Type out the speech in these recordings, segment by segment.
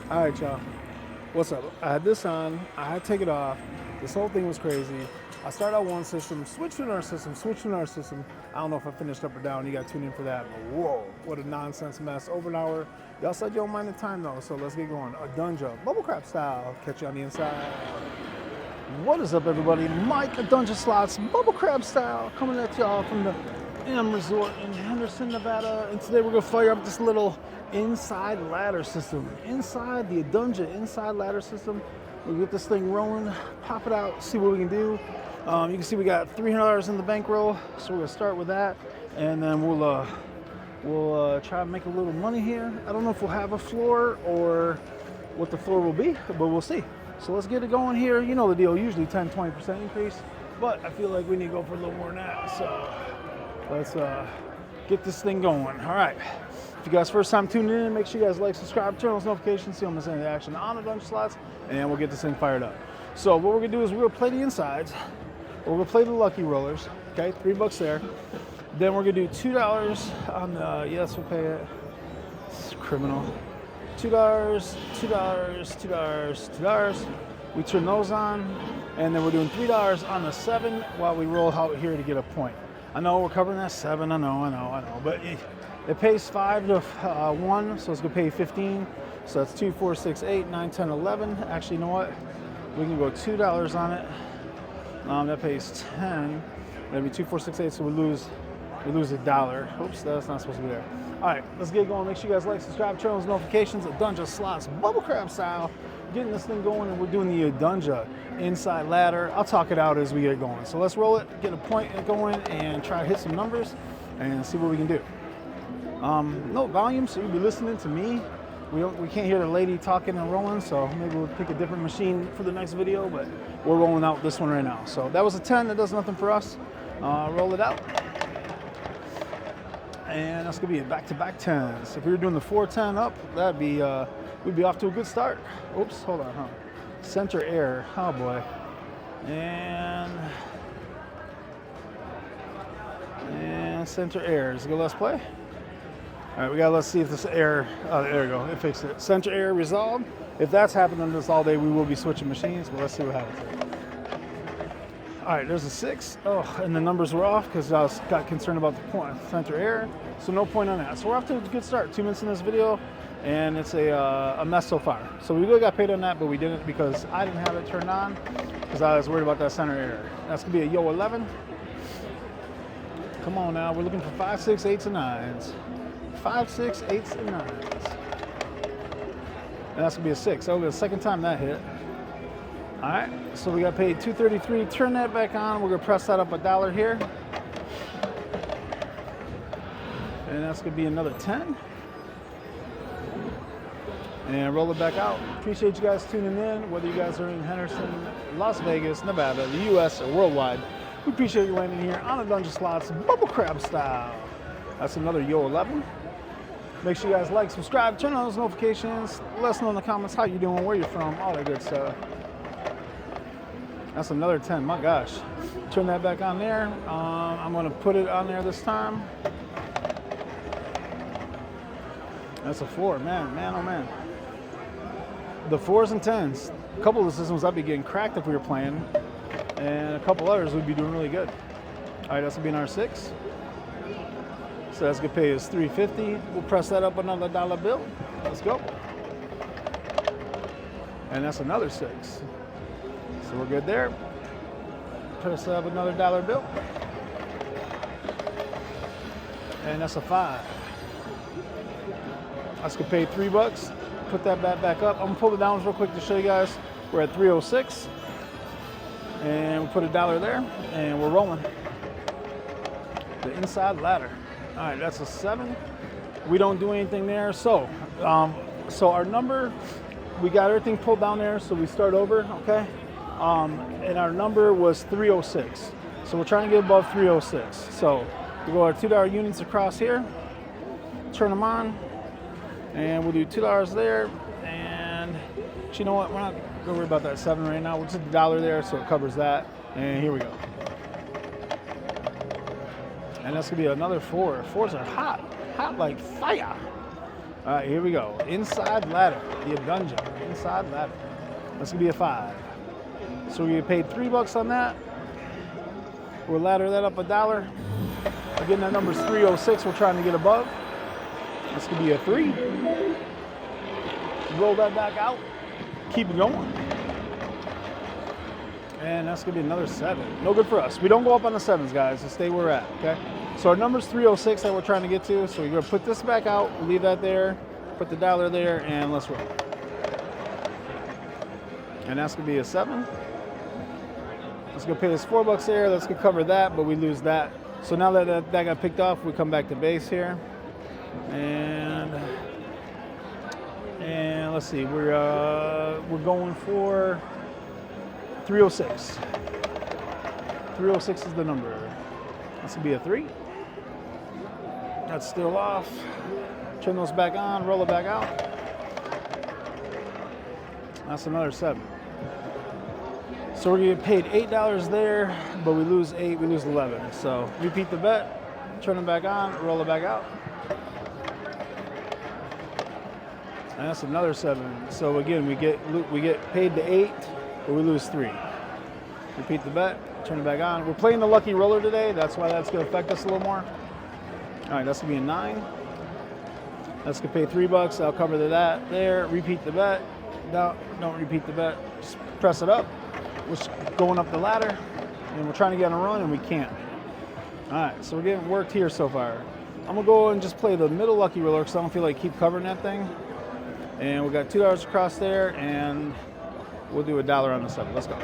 All right, y'all. What's up? I had this on. I had to take it off. This whole thing was crazy. I started out one system, switched to another system, switched to another system. I don't know if I finished up or down. You got to tune in for that. But whoa, what a nonsense mess. Over an hour. Y'all said you don't mind the time though, so let's get going. Adunja Bubble Crap style. Catch you on the inside. What is up, everybody? Mike Adunja Slots Bubble Crab style coming at y'all from the M Resort in Henderson, Nevada. And today we're gonna fire up this little inside ladder system. Inside the Adunja inside ladder system. We'll get this thing rolling, pop it out, see what we can do. You can see we got $300 in the bankroll, so we're gonna start with that, and then we'll try to make a little money here. I don't know if we'll have a floor or what the floor will be, but we'll see. So let's get it going here. You know the deal, usually 10-20% increase, but I feel like we need to go for a little more than that. So let's get this thing going. All right. If you guys first time tuning in, make sure you guys like, subscribe, turn on those notifications so you don't miss any of the action on Adunja Slots, and we'll get this thing fired up. So what we're gonna do is we're gonna play the insides, we're gonna play the lucky rollers. Okay, $3 there. Then we're gonna do $2 on the yes, we'll pay it. It's criminal. $2, $2, $2, $2. We turn those on, and then we're doing $3 on the 7 while we roll out here to get a point. I know we're covering that 7. I know, but it pays 5 to 1, so it's gonna pay 15. So that's 2, 4, 6, 8, 9, 10, 11. Actually, you know what? We can go $2 on it. That pays 10. That'd be 2, 4, 6, 8. So we lose $1. Oops, that's not supposed to be there. All right, let's get going. Make sure you guys like, subscribe, turn on those notifications. Adunja Slots Bubble Crab style. Getting this thing going, and we're doing the Adunja inside ladder. I'll talk it out as we get going. So let's roll it, get a point going, and try to hit some numbers and see what we can do. No volume, so you'll be listening to me. We can't hear the lady talking and rolling, so maybe we'll pick a different machine for the next video, but we're rolling out this one right now. So that was a 10, that does nothing for us. Roll it out. And that's gonna be a back-to-back 10s. If we were doing the 4-10 up, that'd be we'd be off to a good start. Oops, hold on, huh? Center error, oh boy. And center error. Let's go, let's play. All right, let's see if this error, oh, there we go, it fixed it. Center error resolved. If that's happening on this all day, we will be switching machines, but let's see what happens. All right, there's a 6. Oh, and the numbers were off because I got concerned about the point, center error. So no point on that. So we're off to a good start. 2 minutes in this video, and it's a mess so far. So we really got paid on that, but we didn't because I didn't have it turned on because I was worried about that center error. That's gonna be a yo 11. Come on now, we're looking for 5, 6, 8s, and 9s. 5, 6, 8s, and 9s. And that's gonna be a 6. That'll be the second time that hit. All right, so we got paid $2.33. Turn that back on. We're gonna press that up $1 here, and that's gonna be another 10. And roll it back out. Appreciate you guys tuning in. Whether you guys are in Henderson, Las Vegas, Nevada, the U.S., or worldwide, we appreciate you landing here on Adunja Slots Bubble Crab style. That's another yo 11. Make sure you guys like, subscribe, turn on those notifications. Let us know in the comments how you're doing, where you're from, all that good stuff. That's another 10, my gosh. Turn that back on there. I'm gonna put it on there this time. That's a 4, man, oh man. The 4s and 10s. A couple of the systems I'd be getting cracked if we were playing, and a couple others would be doing really good. All right, that's gonna be an R6. So that's gonna pay us $3.50. We'll press that up another dollar bill. Let's go. And that's another 6. So we're good there. Press up another dollar bill. And that's a 5. That's gonna pay $3. Put that back up. I'm gonna pull the downs real quick to show you guys. We're at 306. And we'll put $1 there, and we're rolling. The inside ladder. All right, that's a 7. We don't do anything there. So our number, we got everything pulled down there, so we start over, okay? And our number was 306. So we're trying to get above 306. So we go our $2 units across here, turn them on, and we'll do $2 there. And you know what? We're not gonna worry about that 7 right now. We'll just $1 there, so it covers that. And here we go. And that's gonna be another 4. 4s are hot like fire. All All right, here we go. Inside ladder, the Adunja, inside ladder. That's gonna be a 5. So we get paid $3 on that. We'll ladder that up $1. Again, that number's 306. We're trying to get above. That's gonna be a 3. Roll that back out. Keep it going. And that's gonna be another 7. No good for us. We don't go up on the 7s, guys. So stay where we're at, okay? So our number's 306 that we're trying to get to. So we're gonna put this back out, leave that there, put the $1 there, and let's roll. And that's gonna be a 7. That's gonna pay us $4 there. That's gonna cover that, but we lose that. So now that got picked off, we come back to base here, and let's see, we're going for 306. 306 is the number. That's gonna be a 3. That's still off. Turn those back on, roll it back out. That's another 7. So we're gonna get paid $8 there, but we lose 8, we lose 11. So repeat the bet, turn it back on, roll it back out. And that's another 7. So again, we get paid to 8, but we lose 3. Repeat the bet, turn it back on. We're playing the lucky roller today, that's why that's gonna affect us a little more. All right, that's gonna be a 9. That's gonna pay $3. I'll cover that there. Repeat the bet. No, don't repeat the bet. Just press it up. We're going up the ladder, and we're trying to get on a run, and we can't. All right, so we're getting worked here so far. I'm gonna go and just play the middle lucky roller because I don't feel like keep covering that thing. And we got $2 across there, and we'll do $1 on the 7. Let's go.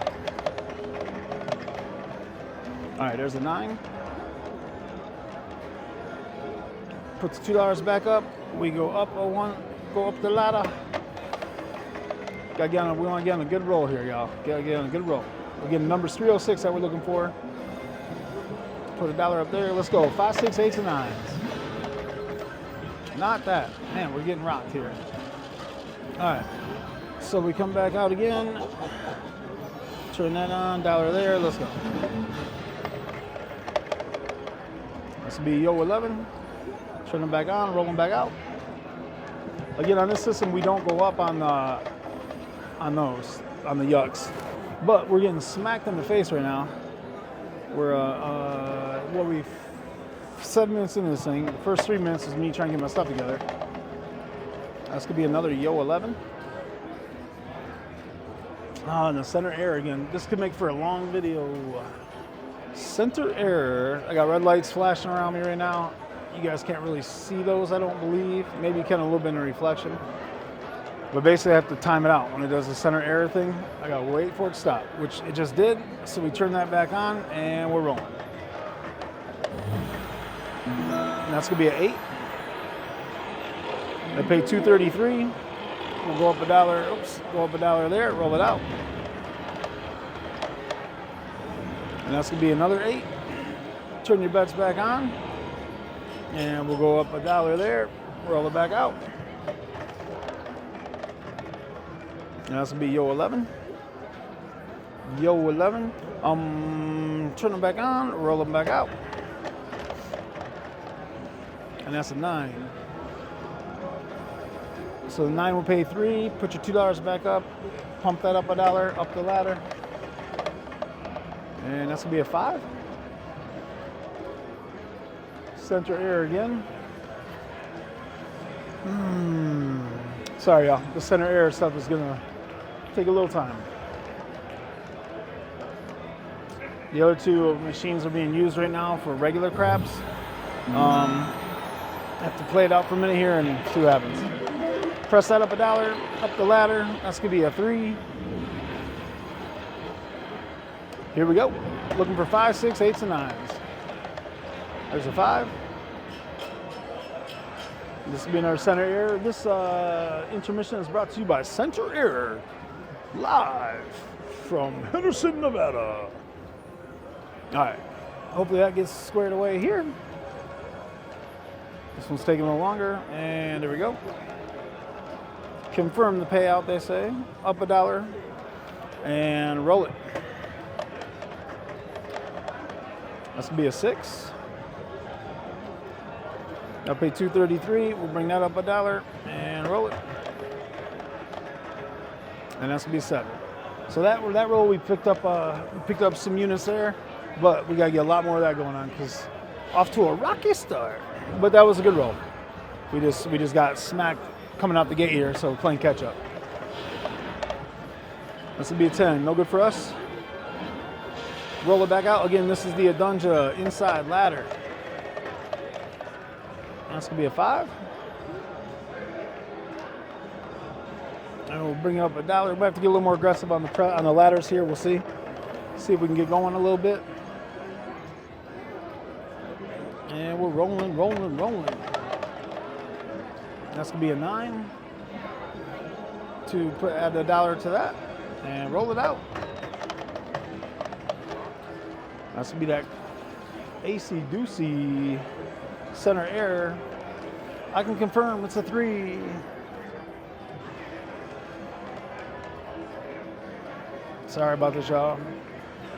All right, there's a 9. Put the $2 back up. We go up a 1, go up the ladder. We want to get on a good roll here, y'all. Gotta get on a good roll. We're getting numbers 306 that we're looking for. Put $1 up there. Let's go. 5, 6, 8, and 9s. Not that. Man, we're getting rocked here. All right. So we come back out again. Turn that on. $1 there. Let's go. This will be Yo 11. Turn them back on. Roll them back out. Again, on this system, we don't go up on the yucks, but we're getting smacked in the face right now. We're 7 minutes into this thing. The first 3 minutes is me trying to get my stuff together. That's gonna be another Yo 11. And the center error again. This could make for a long video. Center error. I got red lights flashing around me right now. You guys can't really see those, I don't believe. Maybe kind of a little bit in reflection. But basically I have to time it out. When it does the center error thing, I gotta wait for it to stop, which it just did. So we turn that back on and we're rolling. And that's gonna be an 8. I paid $2.33. We'll go up $1. Oops, go up $1 there, roll it out. And that's gonna be another 8. Turn your bets back on. And we'll go up $1 there, roll it back out. And that's gonna be Yo 11. Yo 11. Turn them back on, roll them back out. And that's a 9. So the 9 will pay 3. Put your $2 back up. Pump that up $1 up the ladder. And that's gonna be a 5. Center error again. Sorry, y'all. The center error stuff is gonna take a little time. The other 2 machines are being used right now for regular craps. I have to play it out for a minute here and see what happens. Press that up $1 up the ladder. That's gonna be a 3. Here we go. Looking for 5, 6, 8s, and 9s. There's a 5. This will be another center error. This intermission is brought to you by Center Error, live from Henderson, Nevada. All right, hopefully that gets squared away here. This one's taking a little longer, and there we go. Confirm the payout, they say. Up $1, and roll it. That's gonna be a 6. I paid $2.33. We'll bring that up $1 and roll it. And that's gonna be 7. So that roll we picked up some units there, but we gotta get a lot more of that going on because off to a rocky start. But that was a good roll. We just got smacked coming out the gate here, so we're playing catch up. That's gonna be a 10. No good for us. Roll it back out. Again, this is the Adunja inside ladder. That's gonna be a 5. And we'll bring it up $1. We might have to get a little more aggressive on the ladders here. We'll see. See if we can get going a little bit. And we're rolling. That's gonna be a 9. Add $1 to that and roll it out. That's gonna be that AC Doocy center error. I can confirm it's a 3. Sorry about this, y'all.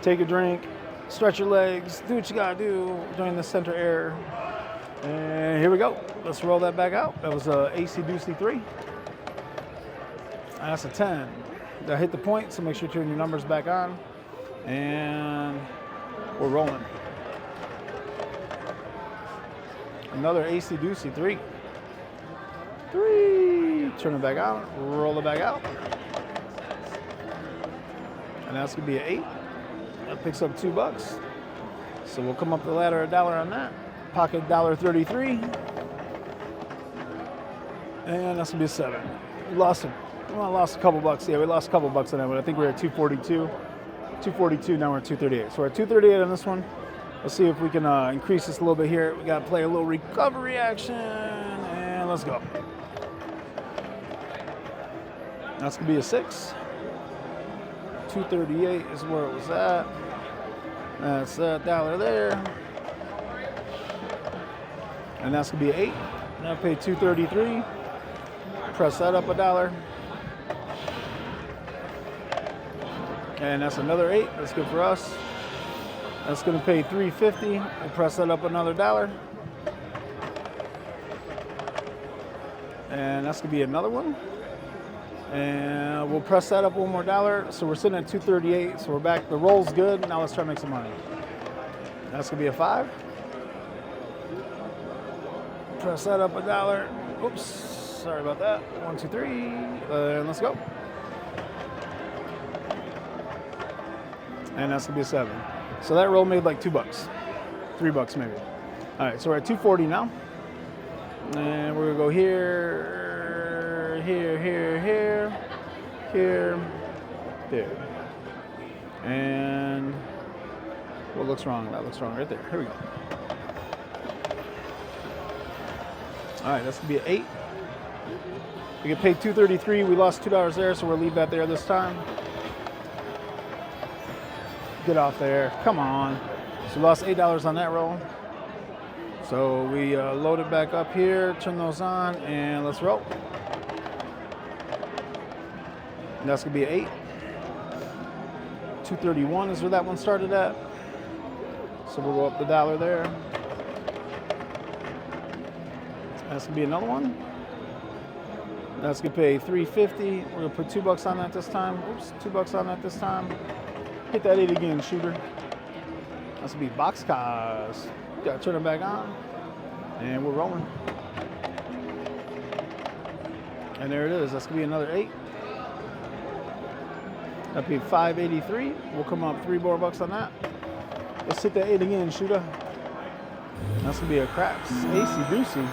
Take a drink, stretch your legs, do what you gotta do during the center error. And here we go. Let's roll that back out. That was a AC Doocy 3. And that's a 10. I hit the point, so make sure you turn your numbers back on. And we're rolling. Another AC Doocy 3. 3. Turn it back out. Roll it back out. And that's gonna be an 8. That picks up $2. So we'll come up the ladder $1 on that. Pocket $1.33. And that's gonna be a 7. We lost a couple bucks. Yeah, we lost a couple bucks on that one. I think we were at 242. 242, now we're at 238. So we're at 238 on this one. Let's see if we can increase this a little bit here. We gotta play a little recovery action, and let's go. That's gonna be a 6. 238 is where it was at. That's that $1 there. And that's gonna be an 8. Now I paid $2.33. Press that up $1. And that's another 8. That's good for us. That's gonna pay $3.50. We'll press that up another $1. And that's gonna be another one. And we'll press that up one more $1. So we're sitting at 238. So we're back. The roll's good. Now let's try to make some money. That's gonna be a 5. Press that up $1. Oops, sorry about that. 1, 2, 3, and let's go. And that's gonna be a 7. So that roll made like $2, $3 maybe. All right, so we're at 240 now, and we're gonna go here, there, and what looks wrong? That looks wrong right there. Here we go. All right, that's gonna be an 8. We get paid $2.33. We lost $2 there, so we'll leave that there this time. Get off there. Come on. So we lost $8 on that roll. So we load it back up here, turn those on, and let's roll. And that's gonna be an 8. 231 is where that one started at. So we'll go up the $1 there. That's gonna be another one. That's gonna pay $3.50. We're gonna put $2 on that this time. Oops, $2 on that this time. Hit that 8 again, shooter. That's gonna be boxcars. Gotta turn it back on. And we're rolling. And there it is. That's gonna be another 8. That'd be $5.83. We'll come up $3 more on that. Let's hit that 8 again, shooter. That's gonna be a craps. AC Doocy.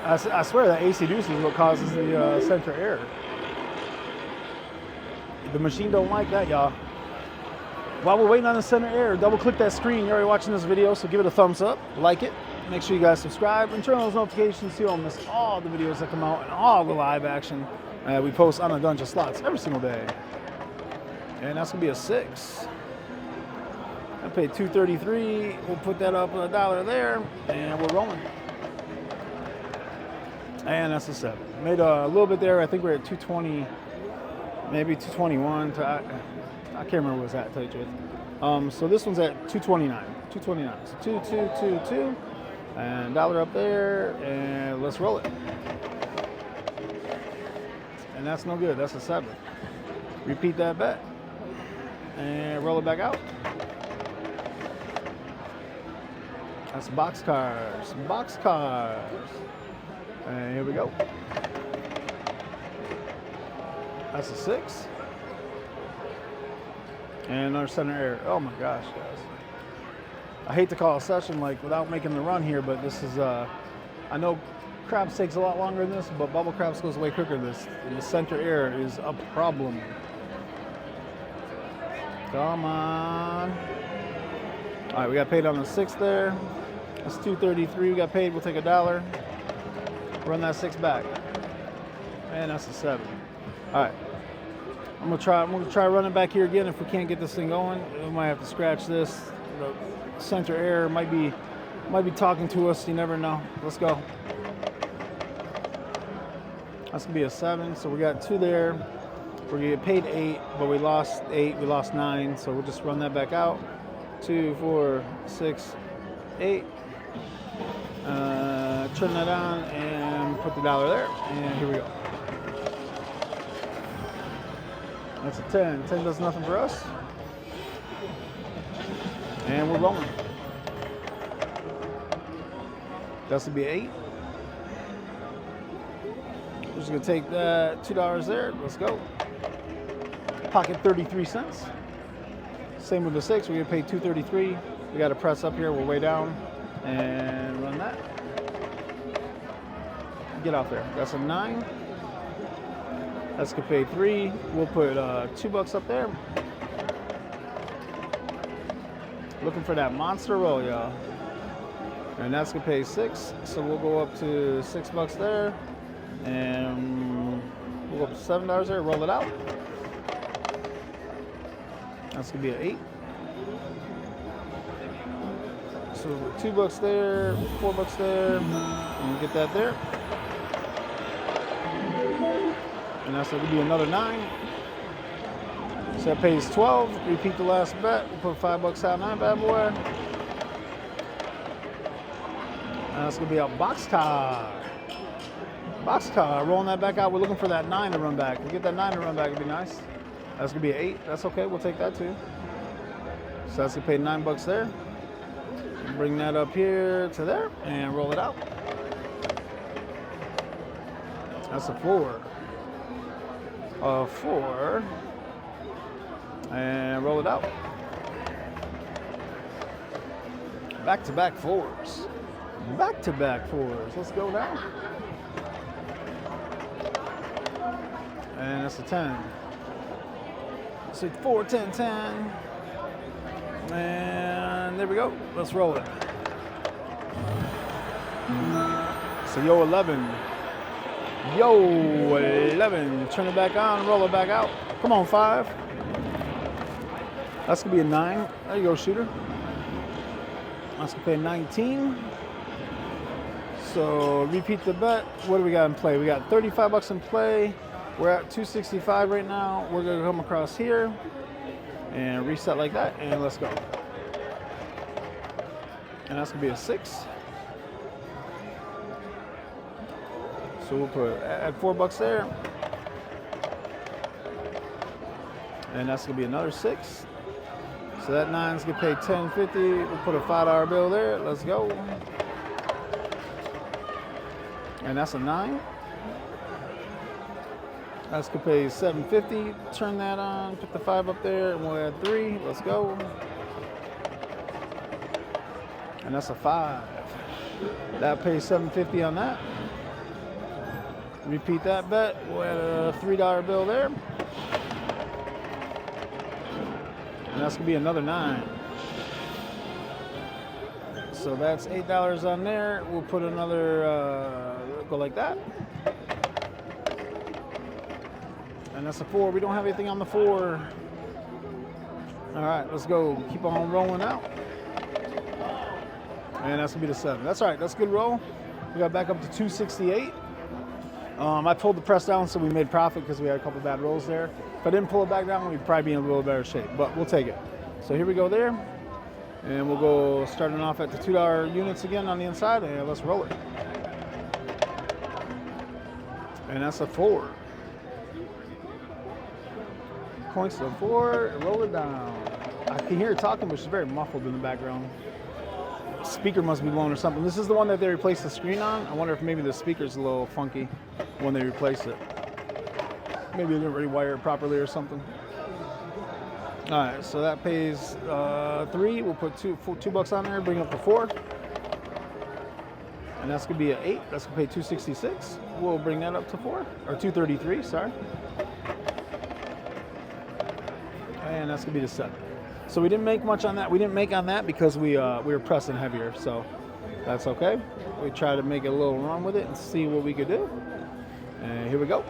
I swear that AC Doocy is what causes the center error. The machine don't like that, y'all. While we're waiting on the center error, double click that screen. You're already watching this video, so give it a thumbs up, like it. Make sure you guys subscribe and turn on those notifications so you don't miss all the videos that come out and all the live action we post on Adunja Slots every single day. And that's gonna be a 6. I paid $2.33. We'll put that up $1 there, and we're rolling. And that's a 7. Made a little bit there. I think we're at 220, maybe 221. I can't remember what it's at, to tell you the truth. So this one's at 229. 229. So 2, 2, 2, 2. And dollar up there, and let's roll it. And that's no good, that's a 7. Repeat that bet. And roll it back out. That's boxcars, boxcars. And here we go. That's a 6. And another center error. Oh my gosh, guys. I hate to call a session like without making the run here, but this is, I know craps takes a lot longer than this, but bubble craps goes way quicker than this. The center error is a problem. Come on. All right, we got paid on the 6 there. That's $2.33. We got paid. We'll take $1. Run that 6 back. And that's a 7. All right. I'm gonna try running back here again. If we can't get this thing going, we might have to scratch this. The center error might be talking to us. You never know. Let's go. That's gonna be a 7. So we got 2 there. We're gonna get paid 8, but we lost 8. We lost 9. So we'll just run that back out. 2, 4, 6, 8. Turn that on and put the $1 there. And here we go. That's a 10. 10 does nothing for us. And we're rolling. That's gonna be 8. We're just gonna take that $2 there. Let's go. Pocket 33 cents. Same with the 6. We're gonna pay $2.33. We got to press up here. We're way down. And run that. Get off there. That's a 9. That's gonna pay 3. We'll put $2 up there. Looking for that monster roll, y'all. And that's gonna pay 6. So we'll go up to $6 there. And we'll go up to $7 there, roll it out. That's gonna be an 8. So $2 there, $4 there, and get that there. And that's gonna be another 9. So that pays 12. Repeat the last bet. We'll put $5 out on that bad boy. And that's gonna be a boxcar. Boxcar. Rolling that back out. We're looking for that 9 to run back. We get that 9 to run back, it'd be nice. That's gonna be an 8. That's okay. We'll take that too. So that's gonna pay $9 there. Bring that up here to there and roll it out. That's a 4. A 4. And roll it out. Back-to-back 4s. Back-to-back 4s. Let's go now. And that's a 10. So 4, 10, 10. And there we go. Let's roll it. So yo 11. Yo 11. Turn it back on, roll it back out. Come on, 5. That's gonna be a 9. There you go, shooter. That's gonna pay 19. So repeat the bet. What do we got in play? We got $35 in play. We're at 265 right now. We're gonna come across here and reset like that, and let's go. And that's gonna be a 6. So we'll put add $4 there, and that's gonna be another 6. So that 9's gonna pay $10.50. We'll put a $5 bill there. Let's go. And that's a 9. That's gonna pay $7.50. Turn that on. Put the 5 up there, and we'll add 3. Let's go. And that's a 5. That pays $7.50 on that. Repeat that bet. We'll add a $3 bill there. And that's gonna be another 9. So that's $8 on there. We'll put another, go like that. And that's a 4. We don't have anything on the 4. All right, let's go. Keep on rolling out. And that's gonna be the 7. That's all right, that's a good roll. We got back up to 268. I pulled the press down, so we made profit because we had a couple bad rolls there. If I didn't pull it back down, we'd probably be in a little better shape, but we'll take it. So here we go there. And we'll go starting off at the $2 units again on the inside, and let's roll it. And that's a 4. Points to 4, roll it down. I can hear it talking, but she's very muffled in the background. Speaker must be blown or something. This is the one that they replaced the screen on. I wonder if maybe the speaker's a little funky when they replace it. Maybe they didn't rewire it properly or something. All right, so that pays 3. We'll put $2 on there, bring it up to 4. And that's gonna be an 8. That's gonna pay $266. We'll bring that up to 4, or $233. Sorry. And that's gonna be the 7. So we didn't make much on that. We didn't make on that because we were pressing heavier. So that's okay. We try to make a little run with it and see what we could do. And here we go.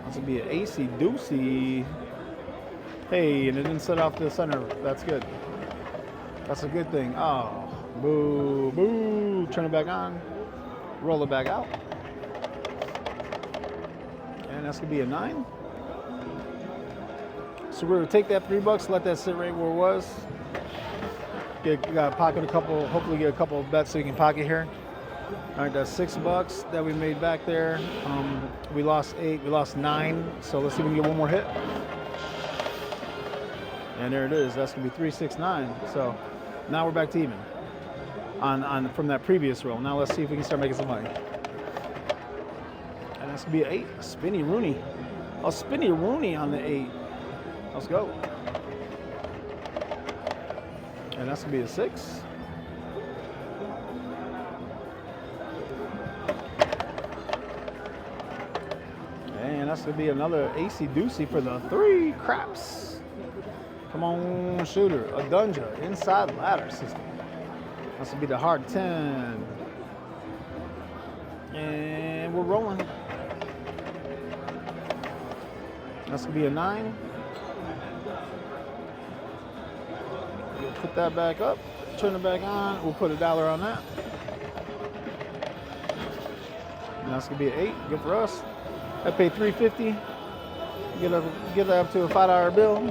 This will be an AC doozy. Hey, and it didn't set off the center. That's good. That's a good thing. Oh, boo, boo. Turn it back on. Roll it back out. And that's going to be a 9. So we're going to take that $3, let that sit right where it was. Got to pocket a couple, hopefully get a couple of bets so we can pocket here. All right, that's $6 that we made back there. We lost 8, we lost 9. So let's see if we can get one more hit. And there it is. That's gonna be 369. So now we're back to even on from that previous roll. Now let's see if we can start making some money. And that's gonna be an 8. A spinny Rooney. A spinny Rooney on the 8. Let's go. And that's gonna be a 6. And that's going to be another AC doozy for the 3 craps. Come on, shooter. Adunja, inside ladder system. That's going to be the hard 10. And we're rolling. That's going to be a 9. We'll put that back up. Turn it back on. We'll put $1 on that. And that's going to be an 8. Good for us. I paid $3.50. Get that up to a $5 bill. And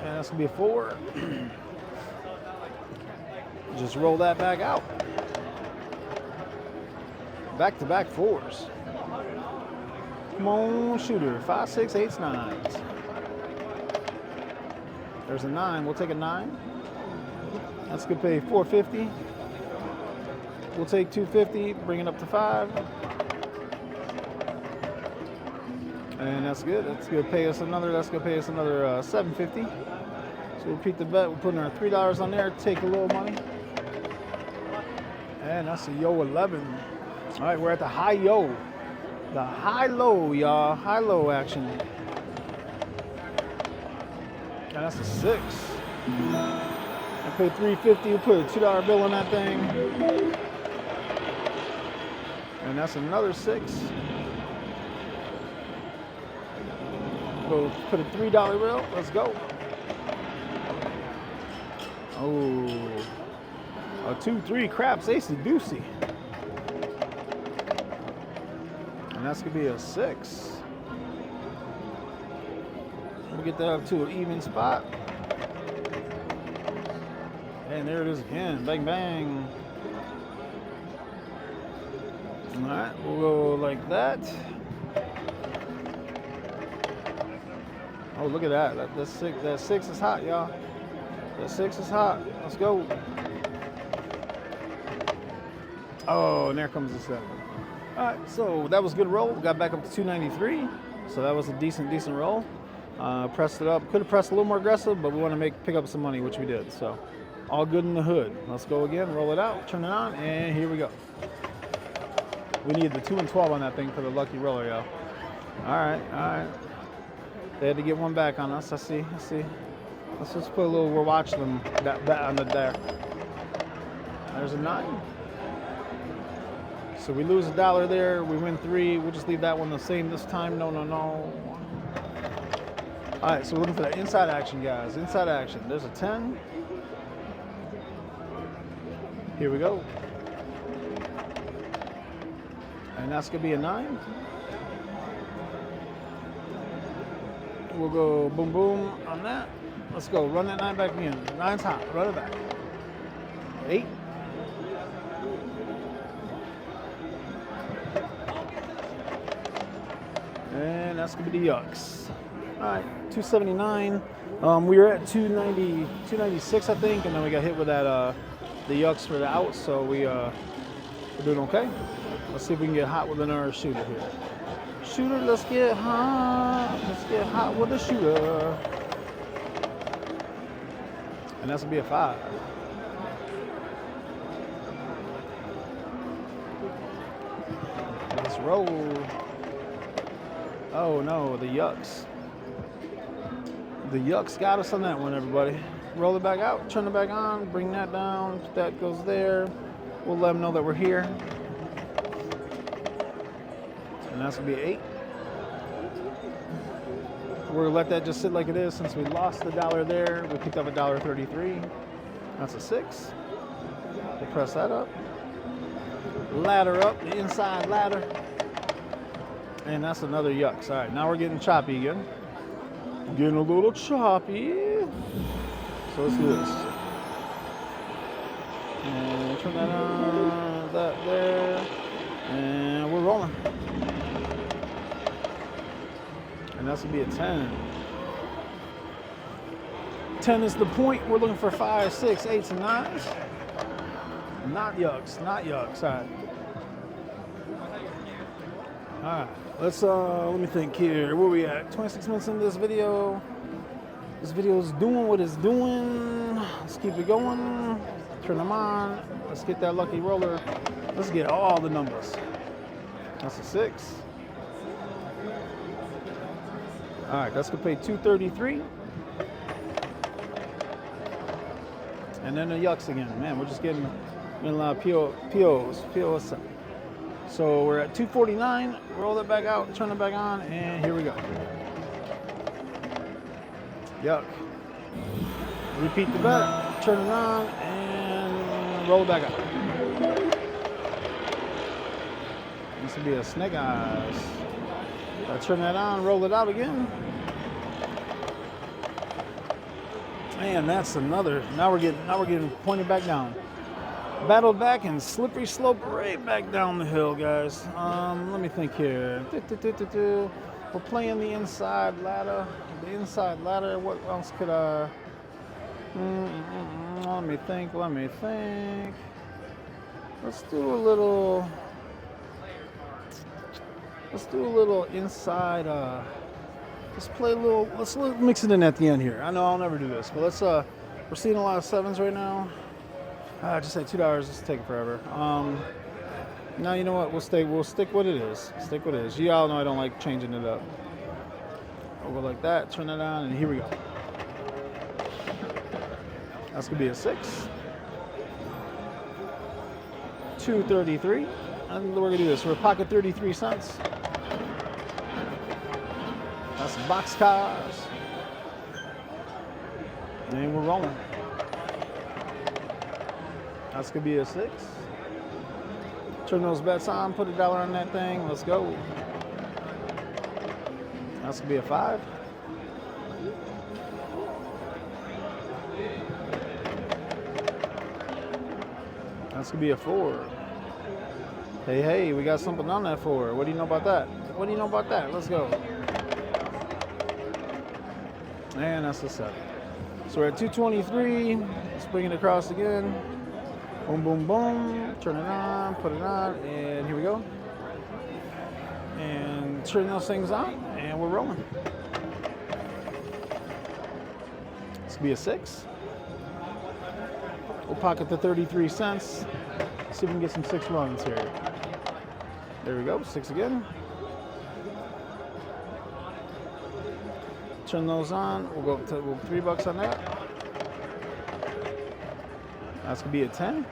that's gonna be a 4. Just roll that back out. Back-to-back 4s. Come on, shooter. 5, 6, 8, 9s. There's a 9. We'll take a 9. That's gonna pay $4.50. We'll take $2.50. Bring it up to 5. And that's good. That's gonna pay us another. That's gonna pay us another $7.50. So we'll repeat the bet. We're putting our $3 on there. Take a little money. And that's a yo 11. All right, we're at the high yo. The high low, y'all. High low action. And that's a 6. I paid $3.50. We'll put a $2 bill on that thing. And that's another 6. We'll put a $3 bill. Let's go. Oh, a 2, 3 craps, AC doozy. And that's gonna be a 6. We'll get that up to an even spot. And there it is again. Bang, bang. All right, we'll go like that. Oh, look at that. That 6 is hot, y'all. That 6 is hot. Let's go. Oh, and there comes the 7. All right, so that was a good roll. We got back up to 293. So that was a decent roll. Pressed it up. Could have pressed a little more aggressive, but we want to pick up some money, which we did. So all good in the hood. Let's go again. Roll it out. Turn it on, and here we go. We need the 2 and 12 on that thing for the lucky roller, y'all. All right. They had to get one back on us. I see. Let's just put a little, we'll watch them that on the deck. There's a 9. So we lose $1 there. We win 3. We'll just leave that one the same this time. No. All right, so we're looking for that inside action, guys. Inside action. There's a 10. Here we go. And that's going to be a 9. We'll go boom, boom on that. Let's go. Run that 9 back again. 9's hot. Run it back. 8. And that's going to be the yucks. All right, 279. We were at 290, 296, I think, and then we got hit with that the yucks for the out, so we're doing okay. Let's see if we can get hot with another shooter here. Shooter, let's get hot. Let's get hot with a shooter. And that's gonna be a 5. Let's roll. Oh no, the yucks. The yucks got us on that one, everybody. Roll it back out, turn it back on, bring that down. That goes there. We'll let them know that we're here. And that's gonna be 8. We're gonna let that just sit like it is since we lost the dollar there. We picked up $1.33. That's a 6. We'll press that up. Ladder up, the inside ladder. And that's another yucks. All right, now we're getting choppy again. Getting a little choppy. So let's do this. And turn that on, that there. And we're rolling. And that's gonna be a 10. 10 is the point. We're looking for 5, 6, 8s, and 9s. Not yucks, not yucks. All right. All right. Let's let me think here. Where we at? 26 minutes into this video. This video is doing what it's doing. Let's keep it going. Turn them on. Let's get that lucky roller. Let's get all the numbers. That's a 6. All right, that's gonna pay $2.33. And then the yucks again. Man, we're just getting a lot of POs. So we're at 249. Roll it back out, turn it back on, and here we go. Yuck. Repeat the bet, turn it on, and roll it back out. This will be a snake eyes. Turn that on, roll it out again. And that's another. Now we're getting pointed back down. Battled back and slippery slope right back down the hill, guys. Let me think here. We're playing the inside ladder. The inside ladder. What else could I? Let me think. Let's do a little. Inside. Let's play a little. Let's mix it in at the end here. I know I'll never do this, but let's. We're seeing a lot of 7s right now. Just say $2. It's taking forever. Now you know what? We'll stick what it is. Stick what it is. You all know I don't like changing it up. We'll go like that. Turn it on, and here we go. That's gonna be a 6. $2.33. And we're gonna do this. We're pocket 33 cents. That's box cars. And we're rolling. That's gonna be a 6. Turn those bets on, put $1 on that thing, let's go. That's gonna be a 5. That's gonna be a 4. Hey, we got something on that 4. What do you know about that? Let's go. And that's a 7. So we're at 223. Let's bring it across again. Boom, boom, boom. Turn it on, put it on, and here we go. And turn those things on, and we're rolling. This could be a 6. We'll pocket the 33 cents. See if we can get some 6 runs here. There we go, 6 again. Turn those on. We'll go up to $3 on that. That's gonna be a 10.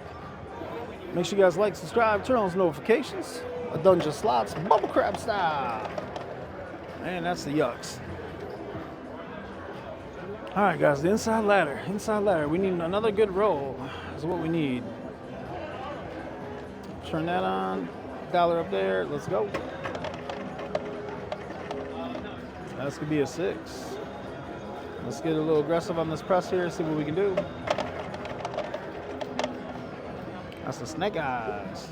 Make sure you guys like, subscribe, turn on those notifications. Adunja Slots Bubble Crap style. And that's the yucks. All right, guys, the inside ladder. We need another good roll. Is what we need. Turn that on. $1 up there. Let's go. That's gonna be a 6. Let's get a little aggressive on this press here, see what we can do. That's the snake eyes.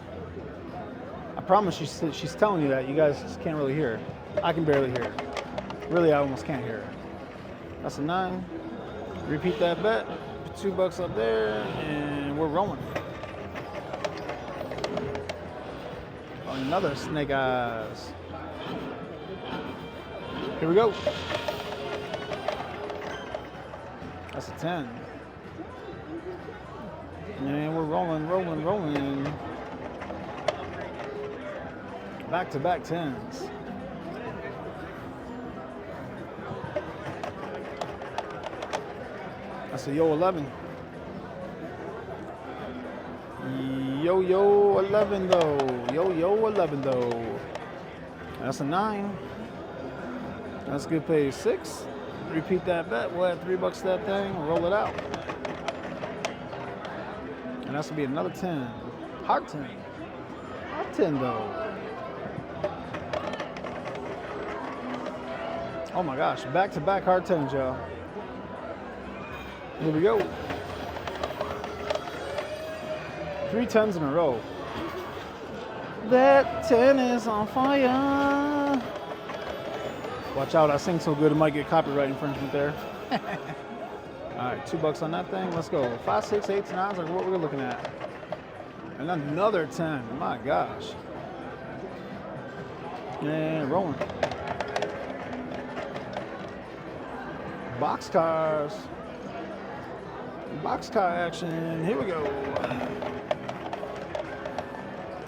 I promise she's telling you that. You guys just can't really hear. I can barely hear. Really, I almost can't hear. That's a 9. Repeat that bet. Put $2 up there, and we're rolling. Another snake eyes. Here we go. That's a 10. And we're rolling. Back-to-back 10s. That's a yo 11. Yo 11 though. Yo 11 though. That's a 9. That's good pay. 6. Repeat that bet. We'll add $3 to that thing. Roll it out. And that's gonna be another 10. Hard 10. Hard 10 though. Oh my gosh. Back-to-back hard 10s, y'all. Here we go. 3 10s in a row. That 10 is on fire. Watch out, I sing so good it might get copyright infringement there. All right, $2 on that thing. Let's go. 5, 6, 8, 9s, like what we're looking at. And another 10. My gosh. And rolling. Boxcars. Boxcar action. Here we go.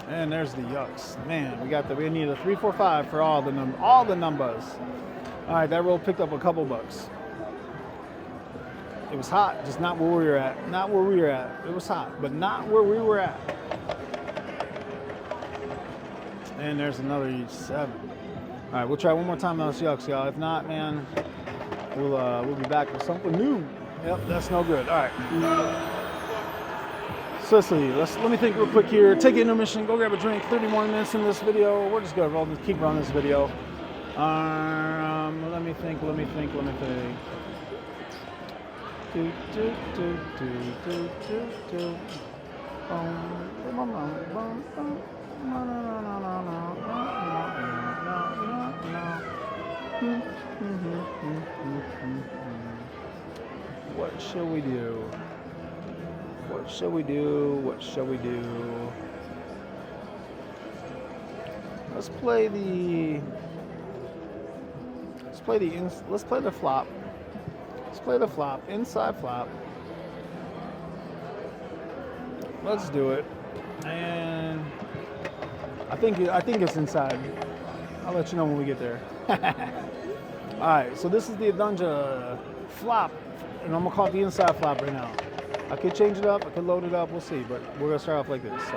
And there's the yucks. Man, we need a 3, 4, 5 for all the numbers. All right, that roll picked up a couple bucks. It was hot, just not where we were at. Not where we were at. It was hot, but not where we were at. And there's another 7. All right, we'll try one more time on those yucks, y'all. If not, man, we'll be back with something new. Yep, that's no good. All right. Sicily, let me think real quick here. Take an intermission, go grab a drink. 30 more minutes in this video. We're just gonna keep running this video. Let me think. What shall we do? What shall we do? Let's play the flop. Let's play the flop, inside flop. Let's do it. And I think it's inside. I'll let you know when we get there. All right, so this is the Adunja flop, and I'm gonna call it the inside flop right now. I could change it up, I could load it up, we'll see, but we're gonna start off like this. So.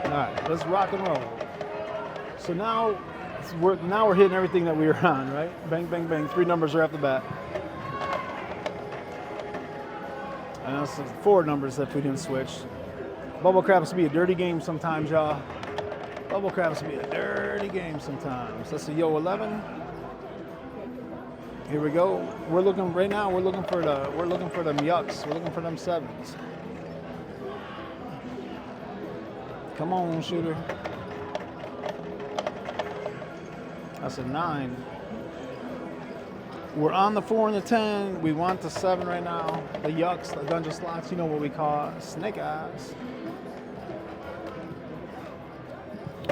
All right, let's rock and roll. So now we're hitting everything that we were on, right? Bang, bang, bang. 3 numbers right off the bat. And that's 4 numbers that we didn't switch. Bubble Craps be a dirty game sometimes, y'all. Bubble Craps be a dirty game sometimes. That's a yo 11. Here we go. We're looking for them yucks. We're looking for them 7s. Come on, shooter. That's a 9. We're on the 4 and the 10. We want the 7 right now. The yucks, the Adunja Slots, you know what we call it. Snake eyes.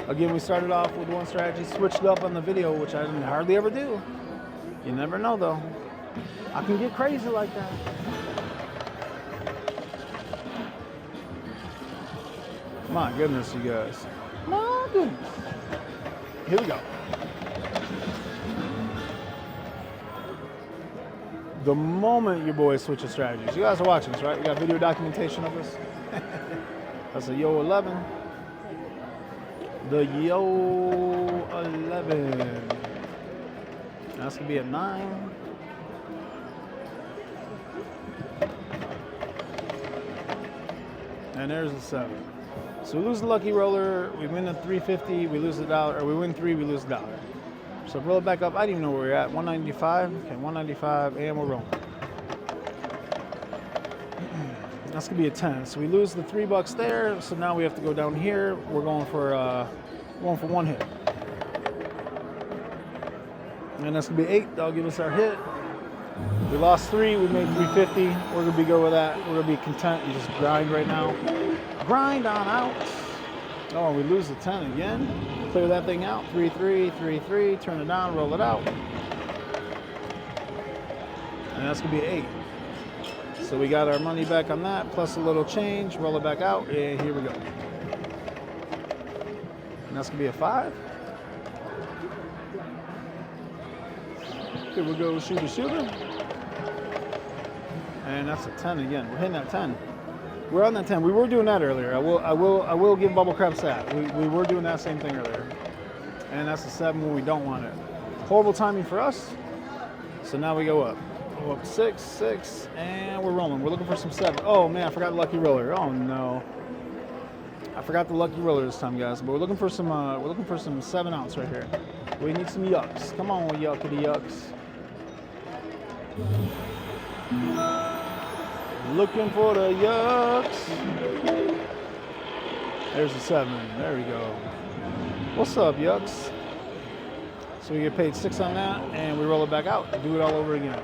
Again, we started off with one strategy, switched up on the video, which I hardly ever do. You never know, though. I can get crazy like that. My goodness, you guys. My goodness. Here we go. The moment your boy switches strategies. You guys are watching this, right? We got video documentation of this. That's a yo 11. The yo 11. That's gonna be a 9. And there's a 7. So we lose the lucky roller, we win the 350, we lose $1, or we win 3, we lose $1. So roll it back up. I didn't even know where we're at. 195. Okay, 195, and we're rolling. That's gonna be a 10. So we lose the $3 there. So now we have to go down here. We're going for one hit. And that's gonna be 8. That'll give us our hit. We lost 3. We made 350. We're gonna be good with that. We're gonna be content and just grind right now. Grind on out. Oh, we lose the 10 again. Clear that thing out. 3-3, 3-3. Turn it down. Roll it out. And that's gonna be 8. So we got our money back on that, plus a little change. Roll it back out, and here we go. And that's gonna be a 5. Here we go, shooter, shooter. And that's a 10 again. We're hitting that 10. We're on that 10. We were doing that earlier. I will give Bubble Craps that. We were doing that same thing earlier. And that's a 7 when we don't want it. Horrible timing for us. So now we go up. Go up 6, 6, and we're rolling. We're looking for some 7. Oh man, I forgot the lucky roller. Oh no. I forgot the lucky roller this time, guys. But we're looking for some 7 outs right here. We need some yucks. Come on, yuckity yucks. Looking for the yucks. There's a 7. There we go. What's up, yucks? So we get paid 6 on that, and we roll it back out. Do it all over again.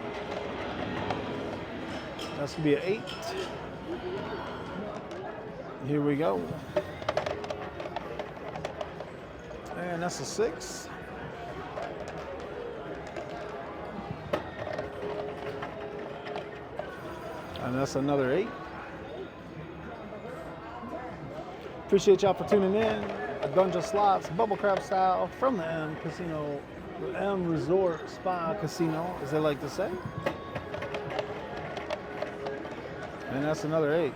That's gonna be an 8. Here we go. And that's a 6. And that's another 8. Appreciate y'all for tuning in. Adunja Slots Bubble Crap style from the M Casino, the M Resort Spa Casino, as they like to say. And that's another 8.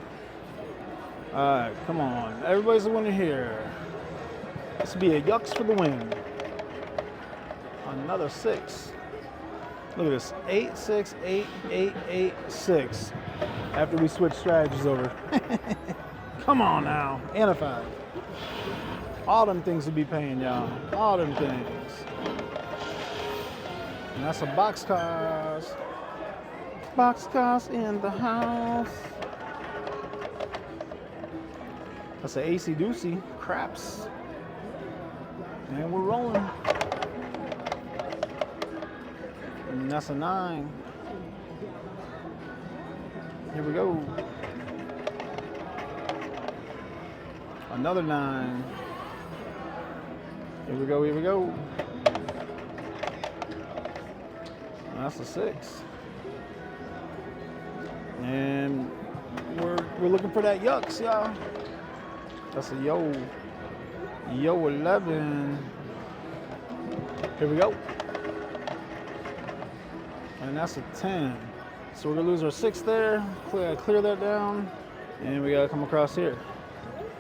All right, come on. Everybody's a winner here. This will be a yucks for the win. Another 6. Look at this. 8, 6, 8, 8, 8, 6. After we switch strategies over. Come on now. And a 5. All them things will be paying, y'all. All them things. And that's a box cars. Box cars in the house. That's an AC Doocy. Craps. And we're rolling. And that's a 9. Here we go. Another 9. Here we go, here we go. That's a 6. And we're looking for that yucks, y'all. That's a yo 11. Here we go. And that's a 10. So we're gonna lose our 6 there. Clear that down. And we gotta come across here.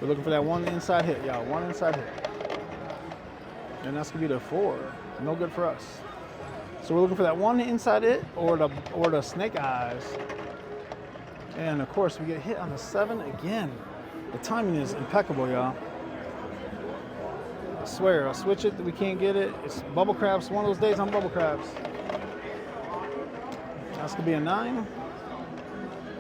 We're looking for that one inside hit, y'all. One inside hit. And that's gonna be the 4. No good for us. So we're looking for that one inside hit or the snake eyes. And of course we get hit on the 7 again. The timing is impeccable, y'all. I swear, I'll switch it, we can't get it. It's Bubble Craps, one of those days on Bubble Craps. That's gonna be a 9.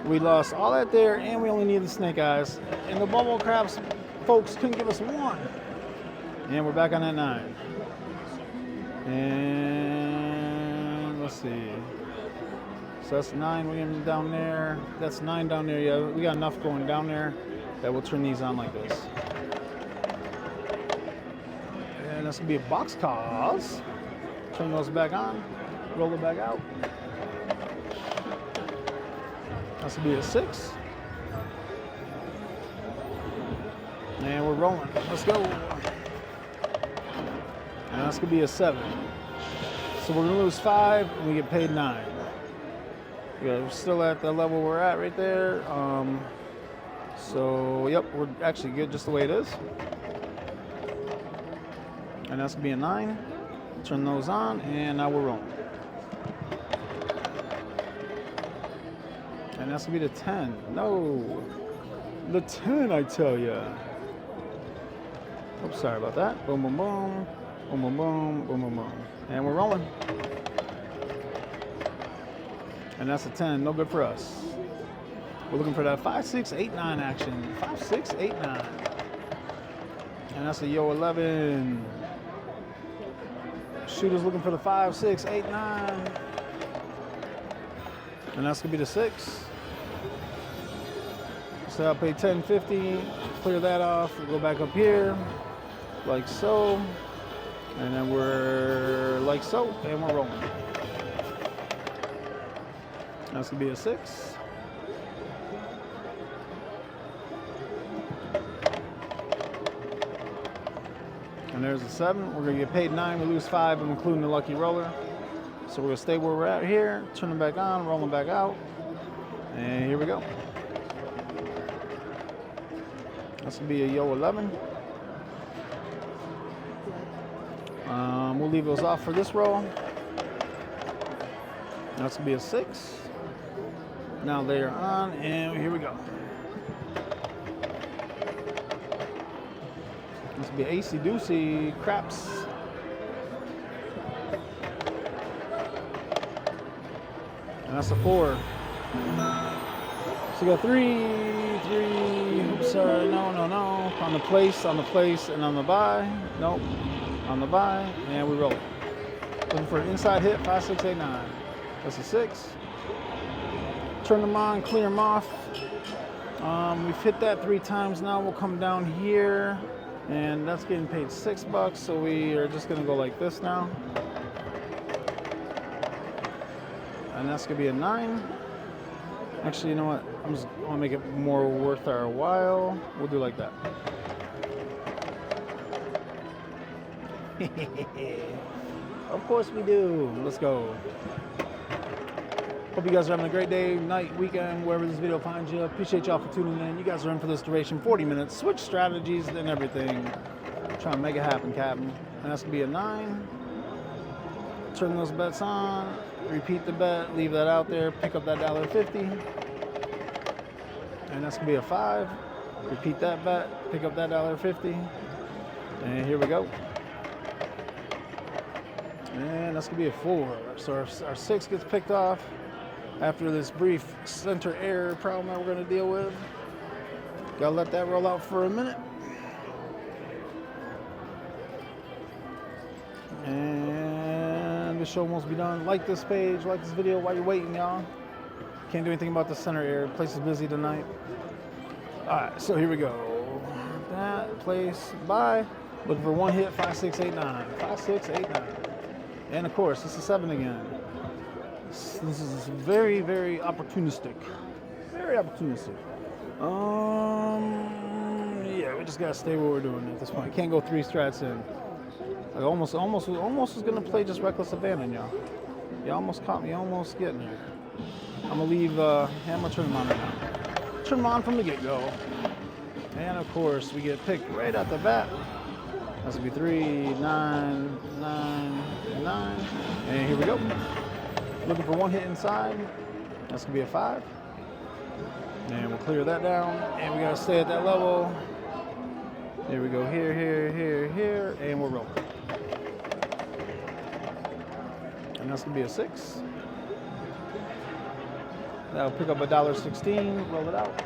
We lost all that there, and we only need the snake eyes. And the Bubble Craps folks couldn't give us 1. And we're back on that 9. And let's see. So that's 9 we're getting down there. That's 9 down there. Yeah, we got enough going down there that we'll turn these on like this. And that's gonna be a box cause. Turn those back on. Roll it back out. That's gonna be a 6. And we're rolling. Let's go. And that's gonna be a 7. So we're gonna lose 5 and we get paid 9. Yeah, we're still at the level we're at right there. So yep, we're actually good just the way it is. And that's gonna be a 9. Turn those on, and now we're rolling. And that's gonna be the 10. No, the 10, I tell ya. Oops, sorry about that. Boom, boom, boom. Boom, boom, boom, boom, boom, boom. And we're rolling. And that's a 10, no good for us. We're looking for that 5, 6, 8, 9 action. 5, 6, 8, 9. And that's a yo 11. Shooter's looking for the 5, 6, 8, 9. And that's gonna be the 6. So I'll pay 10.50, clear that off, we'll go back up here, like so. And then we're like so, and we're rolling. That's gonna be a 6. And there's a 7. We're gonna get paid 9, we lose 5, I'm including the lucky roller. So we're gonna stay where we're at here, turn them back on, roll them back out. And here we go. That's gonna be a yo 11. We'll leave those off for this roll. That's gonna be a 6. Now they are on, and here we go. This will be AC Doocy Craps. And that's a 4. So we got 3. Oops, sorry, no. On the place, and on the buy. Nope. On the buy, and we roll it. Looking for an inside hit, 5, 6, 8, 9. That's a 6. Turn them on, clear them off. We've hit that 3 times now. We'll come down here, and that's getting paid $6. So we are just gonna go like this now. And that's gonna be a 9. Actually, you know what? I'm just gonna make it more worth our while. We'll do like that. Of course we do. Let's go. Hope you guys are having a great day, night, weekend, wherever this video finds you. Appreciate y'all for tuning in. You guys are in for this duration, 40 minutes. Switch strategies and everything. Trying to make it happen, Captain. And that's gonna be a 9. Turn those bets on. Repeat the bet. Leave that out there. Pick up that $1.50. And that's gonna be a 5. Repeat that bet. Pick up that $1.50. And here we go. And that's gonna be a 4. So our 6 gets picked off after this brief center error problem that we're gonna deal with. Gotta let that roll out for a minute. And the show almost be done. Like this page, like this video while you're waiting, y'all. Can't do anything about the center error. Place is busy tonight. All right, so here we go. That place, buy. Looking for one hit, 5, 6, 8, 9. 5, 6, 8, 9. And of course, it's a 7 again. This is very, very opportunistic. Very opportunistic. Yeah, we just gotta stay where we're doing at this point. Can't go 3 strats in. Like almost was gonna play just reckless abandon, y'all. You almost caught me, almost getting there. I'm gonna leave. I'm gonna turn them on right now. Turn them on from the get-go. And of course, we get picked right at the bat. That's gonna be 3, 9, 9, 9. And here we go. Looking for one hit inside. That's gonna be a 5. And we'll clear that down. And we gotta stay at that level. Here we go. Here, and we're rolling. And that's gonna be a 6. That'll pick up $1.16. Roll it out.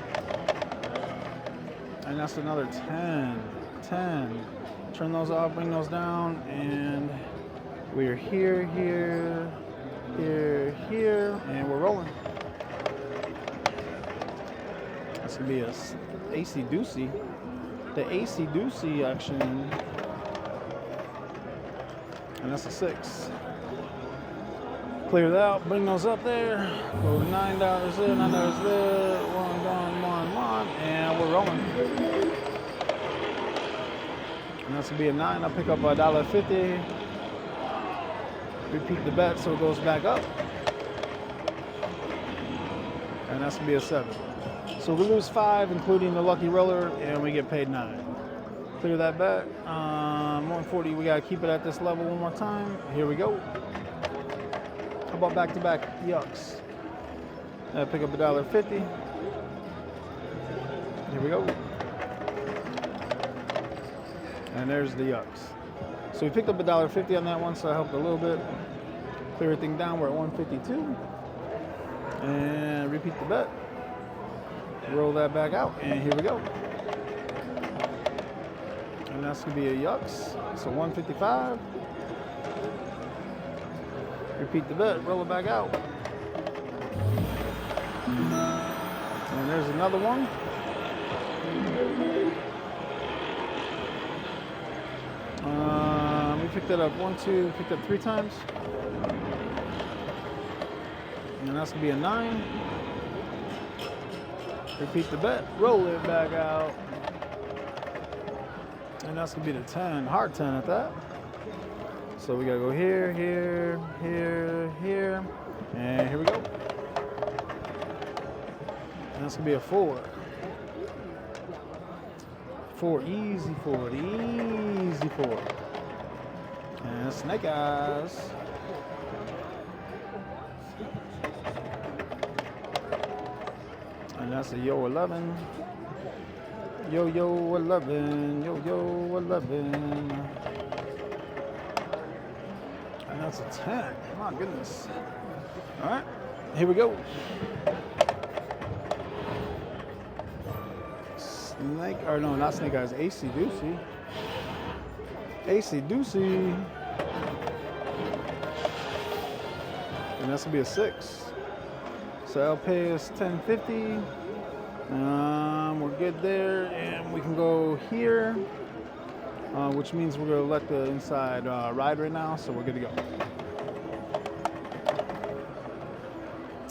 And that's another 10. Turn those off, bring those down, and we're here, and we're rolling. That's gonna be a AC Doocy. The AC Doocy action, and that's a 6. Clear that out, bring those up there. Go $9 there, $9 there. One gone, and we're rolling. And that's gonna be a 9. I'll pick up $1.50. Repeat the bet so it goes back up. And that's gonna be a 7. So we lose 5, including the lucky roller, and we get paid 9. Clear that bet. 140. We gotta keep it at this level one more time. Here we go. How about back-to-back yucks? Pick up $1.50. Here we go. And there's the yucks. So we picked up $1.50 on that one, so that helped a little bit. Clear everything down, we're at 152. And repeat the bet. Roll that back out, and here we go. And that's gonna be a yucks. So 155. Repeat the bet, roll it back out. And there's another one. We picked it up picked up 3 times. And that's gonna be a 9. Repeat the bet, roll it back out. And that's gonna be the 10, hard 10 at that. So we gotta go here, here, here, here, and here we go. And that's gonna be a 4. 4, easy 4, easy 4. And snake eyes. And that's a yo 11. Yo 11, yo 11. And that's a 10. My goodness. All right, here we go. Snake, or no, not snake eyes, AC Doocy. AC Doocy. And that's gonna be a 6. So I'll pay us $10.50. We're good there, and we can go here, which means we're gonna let the inside ride right now, so we're good to go.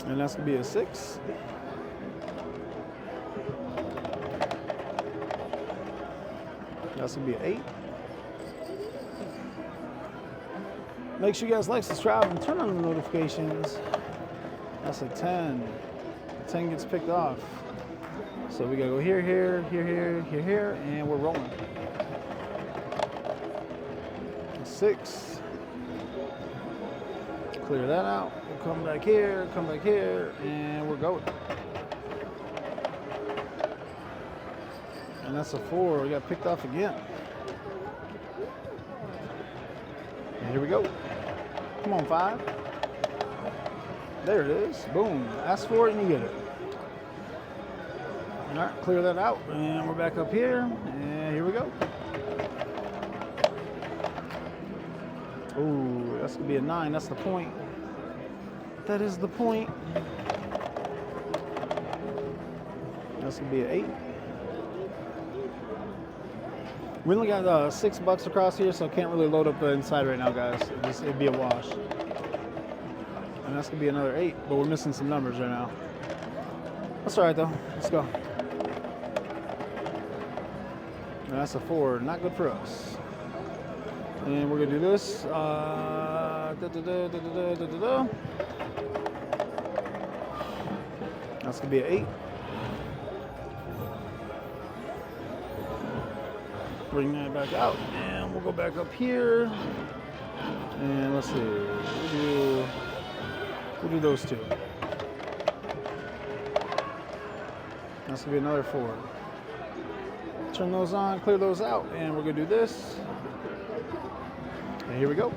And that's gonna be a 6. That's gonna be an 8. Make sure you guys like, subscribe, and turn on the notifications. That's a 10. 10 gets picked off. So we gotta go here, here, here, here, here, here, and we're rolling. 6. Clear that out. We'll come back here, and we're going. And that's a 4. We got picked off again. And here we go. Come on, 5. There it is. Boom. Ask for it and you get it. All right, clear that out. And we're back up here. And here we go. Ooh, that's going to be a 9. That's the point. That is the point. That's going to be an 8. We only got $6 across here, so I can't really load up the inside right now, guys. It'd be a wash. And that's gonna be another 8, but we're missing some numbers right now. That's all right though. Let's go. And that's a 4. Not good for us. And we're gonna do this. That's gonna be an 8. Bring that back out, and we'll go back up here. And let's see. We'll do those 2. That's gonna be another 4. Turn those on, clear those out, and we're gonna do this. And here we go.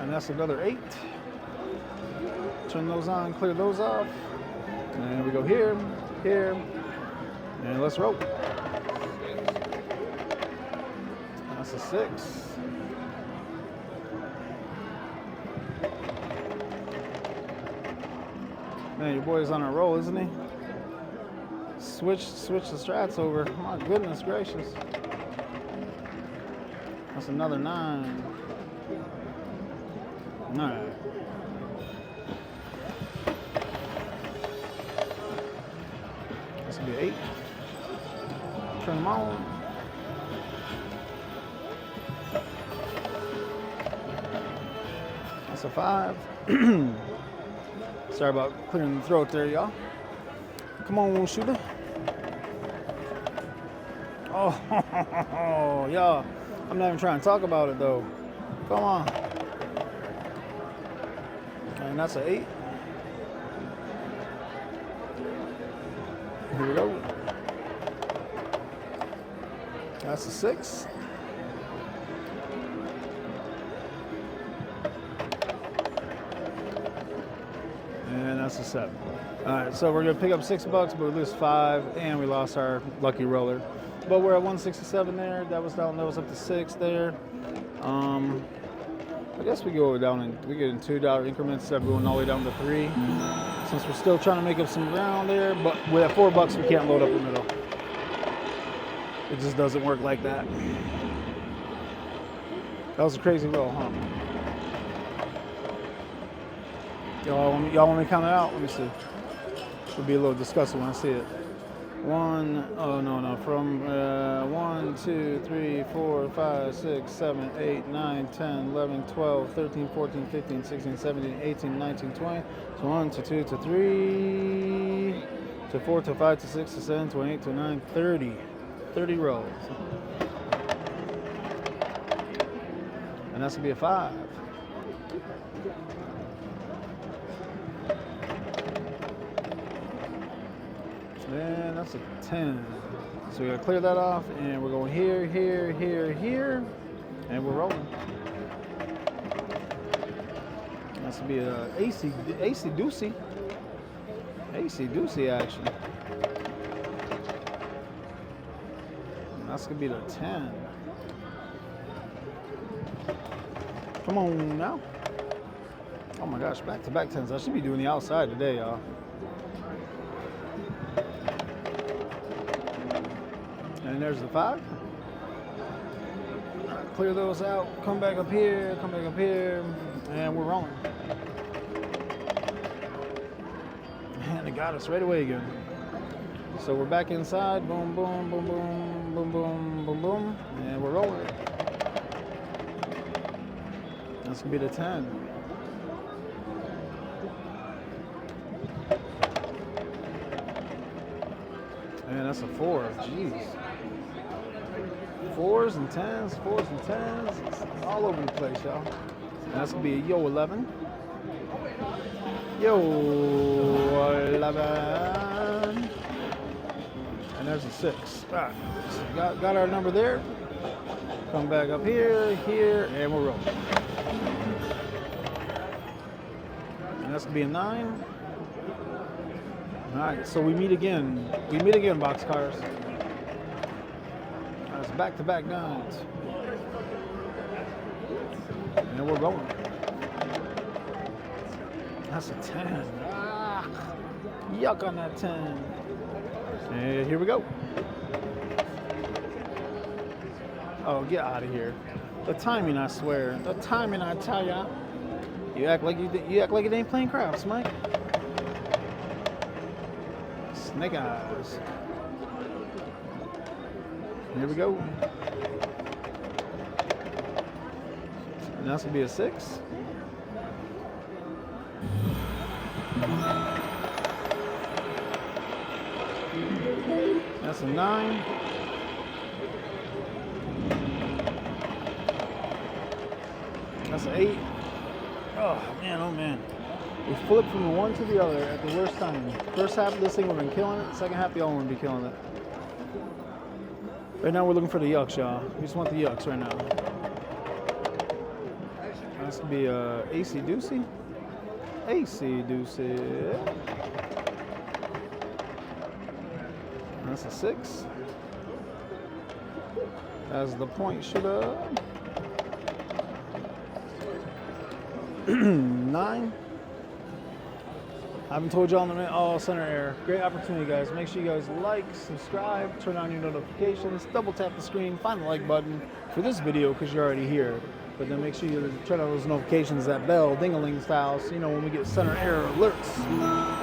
And that's another 8. Turn those on, clear those off. And we go here, here, and let's roll. That's a 6. Man, your boy's on a roll, isn't he? Switch the strats over. My goodness gracious. That's another 9. All right. That's gonna be 8. Turn them on. That's a 5. Sorry about clearing the throat there, y'all. Come on, wound shooter. Oh, y'all. I'm not even trying to talk about it, though. Come on. And that's an 8. Here we go. That's a 6. And that's a 7. All right, so we're gonna pick up $6, but we lose 5, and we lost our lucky roller. But we're at 167 there. That was down. That was up to 6 there. I guess we go down and we get in $2 increments instead of going all the way down to 3. Since we're still trying to make up some ground there, but with at $4 we can't load up the middle. It just doesn't work like that. That was a crazy roll, huh? Y'all want me to count it out? Let me see. It'll be a little disgusting when I see it. 1, oh no, from 1, 2, 3, 4, 5, 6, 7, 8, 9, 10, 11, 12, 13, 14, 15, 16, 17, 18, 19, 20, to 1, to 2, to 3, to 4, to 5, to 6, to 7, 28, to 9, 30. 30 rolls. And that's gonna be a 5. And that's a 10. So we gotta clear that off, and we're going here, here, here, here, and we're rolling. That's gonna be a AC doocy. AC doocy action. That's gonna be the 10. Come on now. Oh my gosh, back-to-back 10s. I should be doing the outside today, y'all. And there's the 5. Clear those out. Come back up here, and we're rolling. And it got us right away again. So we're back inside. Boom, boom, boom, boom, boom, boom, boom, boom, and we're rolling. That's gonna be the 10. And that's a 4. Jeez. 4s and 10s, 4s and 10s. It's all over the place, y'all. And that's gonna be a yo 11. Yo 11. And there's a 6. All right. So got our number there. Come back up here, here, and we're rolling. And that's gonna be a 9. All right, so we meet again. We meet again, boxcars. That's back-to-back 9s. And we're rolling. That's a 10. Ah, yuck on that 10. And here we go. Oh, get out of here. The timing, I swear. The timing, I tell ya. You act like it ain't playing craps, Mike. Snake eyes. Here we go. And that's gonna be a 6. That's a 9. That's an 8. Oh man. We flipped from the one to the other at the worst time. First half of this thing would have been killing it. Second half, the other one would be killing it. Right now, we're looking for the yucks, y'all. We just want the yucks right now. That's gonna be a AC doocy. AC doocy. That's a 6. As the point shooter. 9. I haven't told y'all in a minute. Oh, center air. Great opportunity, guys. Make sure you guys like, subscribe, turn on your notifications, double tap the screen, find the like button for this video because you're already here. But then make sure you turn on those notifications, that bell, ding-a-ling style, so you know when we get center air alerts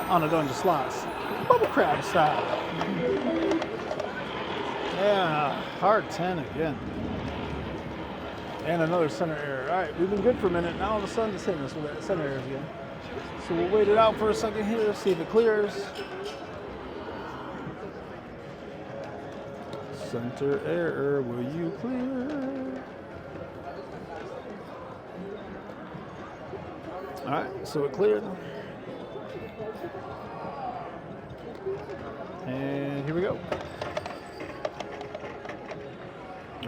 on Adunja Slots Bubble Crap style. Yeah, hard 10 again. And another center air. All right, we've been good for a minute. Now all of a sudden it's hitting us with that center air again. So we'll wait it out for a second here, see if it clears. Center error, will you clear? All right, so it cleared. And here we go.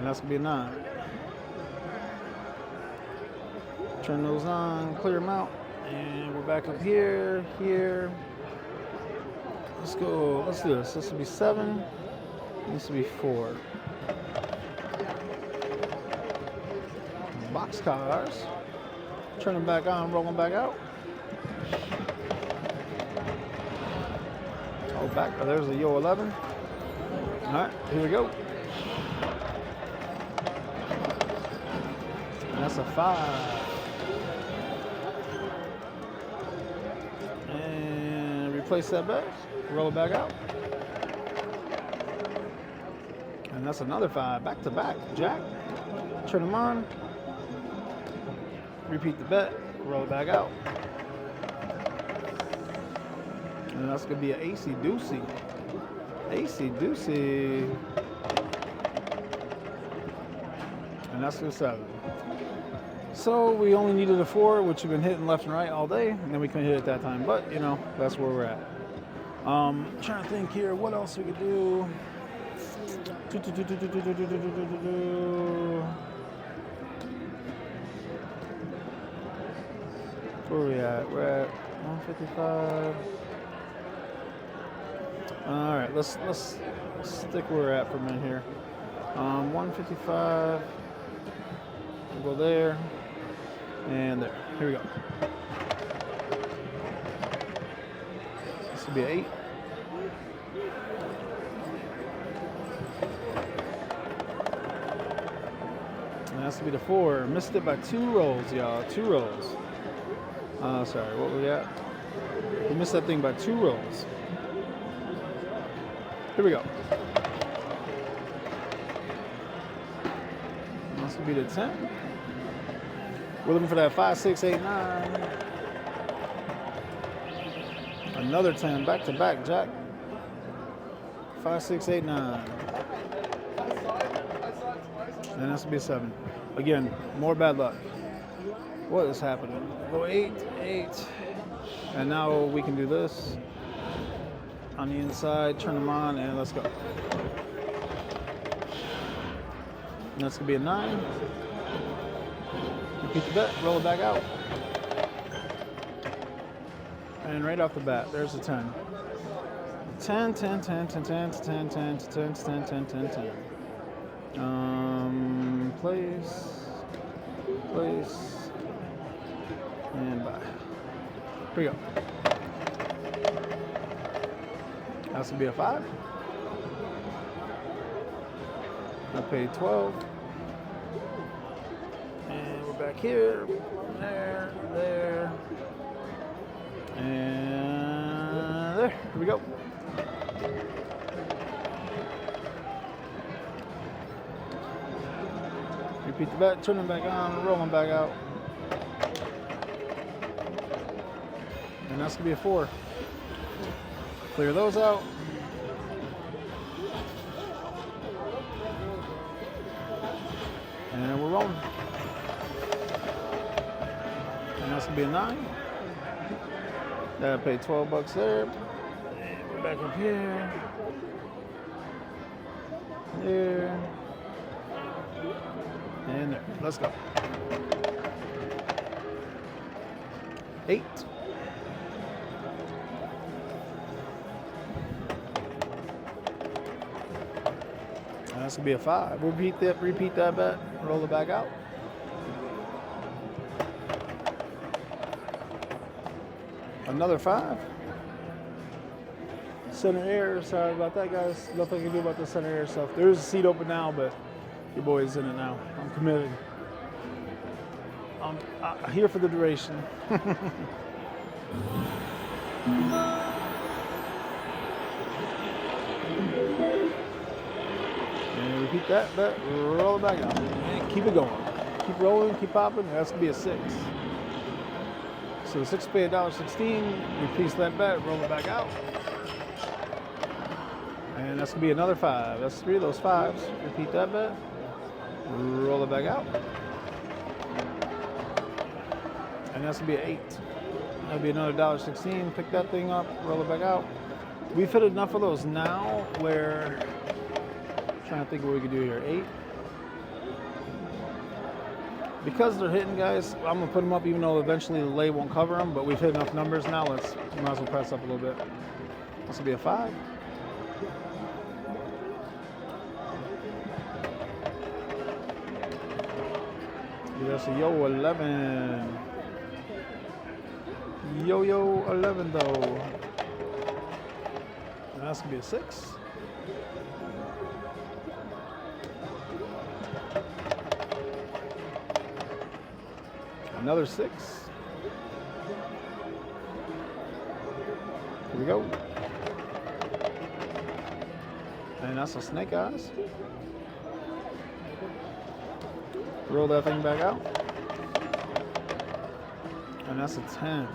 And that's gonna be a 9. Turn those on, clear them out, and we're back up here, here. Let's go, let's do this. This will be 7, this will be 4. Boxcars. Turn them back on, roll them back out. Oh, back, oh, there's a Yo 11. All right, here we go. And that's a 5. And replace that back, roll it back out. And that's another 5, back to back, Jack. Turn them on. Repeat the bet, roll it back out. And that's gonna be an AC Doocy. AC Doocy. And that's the 7. So we only needed a 4, which we've been hitting left and right all day, and then we couldn't hit it that time. But you know, that's where we're at. Trying to think here, what else we could do. Where are we at? We're at 155. All right, let's stick where we're at for a minute here. 155. We'll go there and there. Here we go. This will be an 8. And that's to be the 4. Missed it by 2 rolls, y'all. 2 rolls. Sorry, what we got? We missed that thing by 2 rolls. Here we go. This will be the 10. We're looking for that 5, 6, 8, 9. Another 10, back to back, Jack. 5, 6, 8, 9. And this will be a 7. Again, more bad luck. What is happening? Go 8, 8. And now we can do this. On the inside, turn them on, and let's go. And that's gonna be a 9. Repeat the bet, roll it back out. And right off the bat, there's a 10. 10, 10, 10, 10, 10, 10, 10, 10, 10, 10, 10, 10. Place, and buy. Here we go. That's gonna be a 5. I paid 12. And we're back here. There, there. And there. Here we go. Repeat the bet, turn them back on, roll them back out. And that's gonna be a 4. Clear those out. And we're rolling. And that's gonna be a 9. That I paid 12 bucks there. And we're back up here. There. And there. Let's go. 8. That's gonna be a 5. Repeat that bet, roll it back out. Another 5. Center air, sorry about that, guys. Nothing I can do about the center air stuff. There's a seat open now, but your boy's in it now. I'm committed. I'm here for the duration. And repeat that bet, roll it back out. And keep it going. Keep rolling, keep popping. That's gonna be a 6. So the 6 pay $1.16. Repeat that bet, roll it back out. And that's gonna be another 5. That's 3 of those 5s. Repeat that bet. Roll it back out. And that's gonna be an 8. That'll be another $1.16. Pick that thing up, roll it back out. We've hit enough of those now where, trying to think what we could do here. 8. Because they're hitting, guys, I'm gonna put them up even though eventually the lay won't cover them, but we've hit enough numbers now. Might as well press up a little bit. This will be a 5. That's a yo 11. Yo 11 though. And that's gonna be a 6. Another 6. Here we go. And that's a snake eyes. Roll that thing back out. And that's a 10.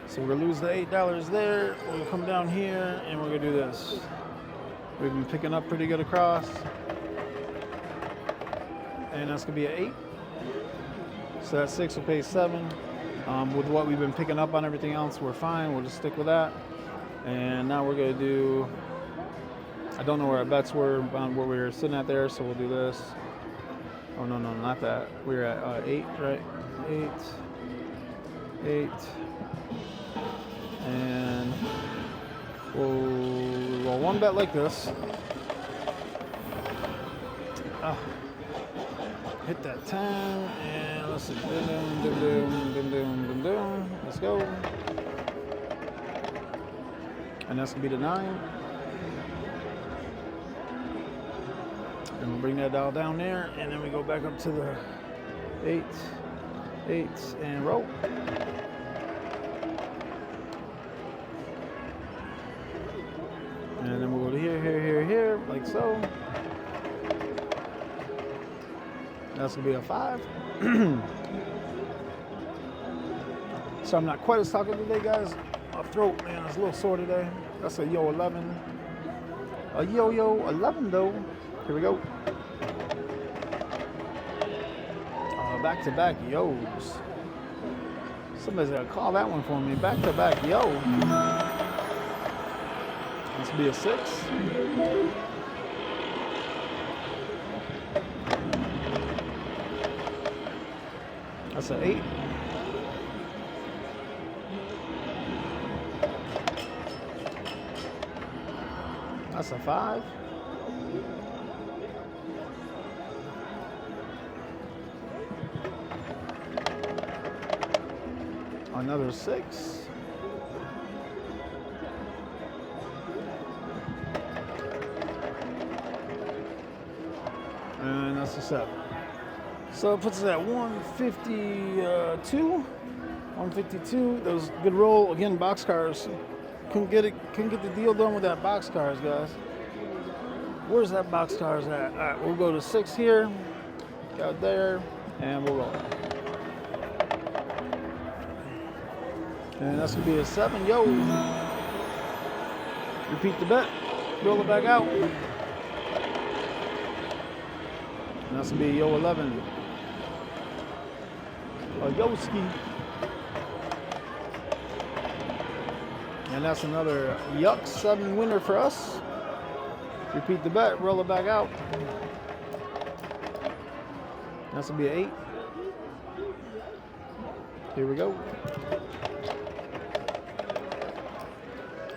So we're gonna lose the $8 there. We're gonna come down here and we're gonna do this. We've been picking up pretty good across. And that's gonna be an 8. So that 6 will pay 7. With what we've been picking up on everything else, we're fine. We'll just stick with that. And now we're gonna do, I don't know where our bets were on what we were sitting at there, so we'll do this. Oh no, not that. We're at 8, right? 8. And we'll one bet like this. Hit that 10 and let's see. Boom. Let's go. And that's gonna be the 9. And we'll bring that dial down there, and then we go back up to the 8, and roll. And then we'll go to here, like so. That's gonna be a 5. So I'm not quite as talking today, guys. My throat, man, is a little sore today. That's a yo 11. A yo 11 though. Here we go. Back-to-back yo's. Somebody's gotta call that one for me. Back-to-back yo. This will be a 6. That's an 8. That's a 5. Another 6. And that's a 7. So it puts us at 152. 152. That was a good roll. Again, boxcars. Couldn't get the deal done with that boxcars, guys. Where's that boxcars at? All right, we'll go to 6 here. Got there, and we'll roll. And that's gonna be a 7, yo. Repeat the bet, roll it back out. And that's gonna be a yo 11. A Yoski. And that's another yuck 7 winner for us. Repeat the bet, roll it back out. That's gonna be an 8. Here we go.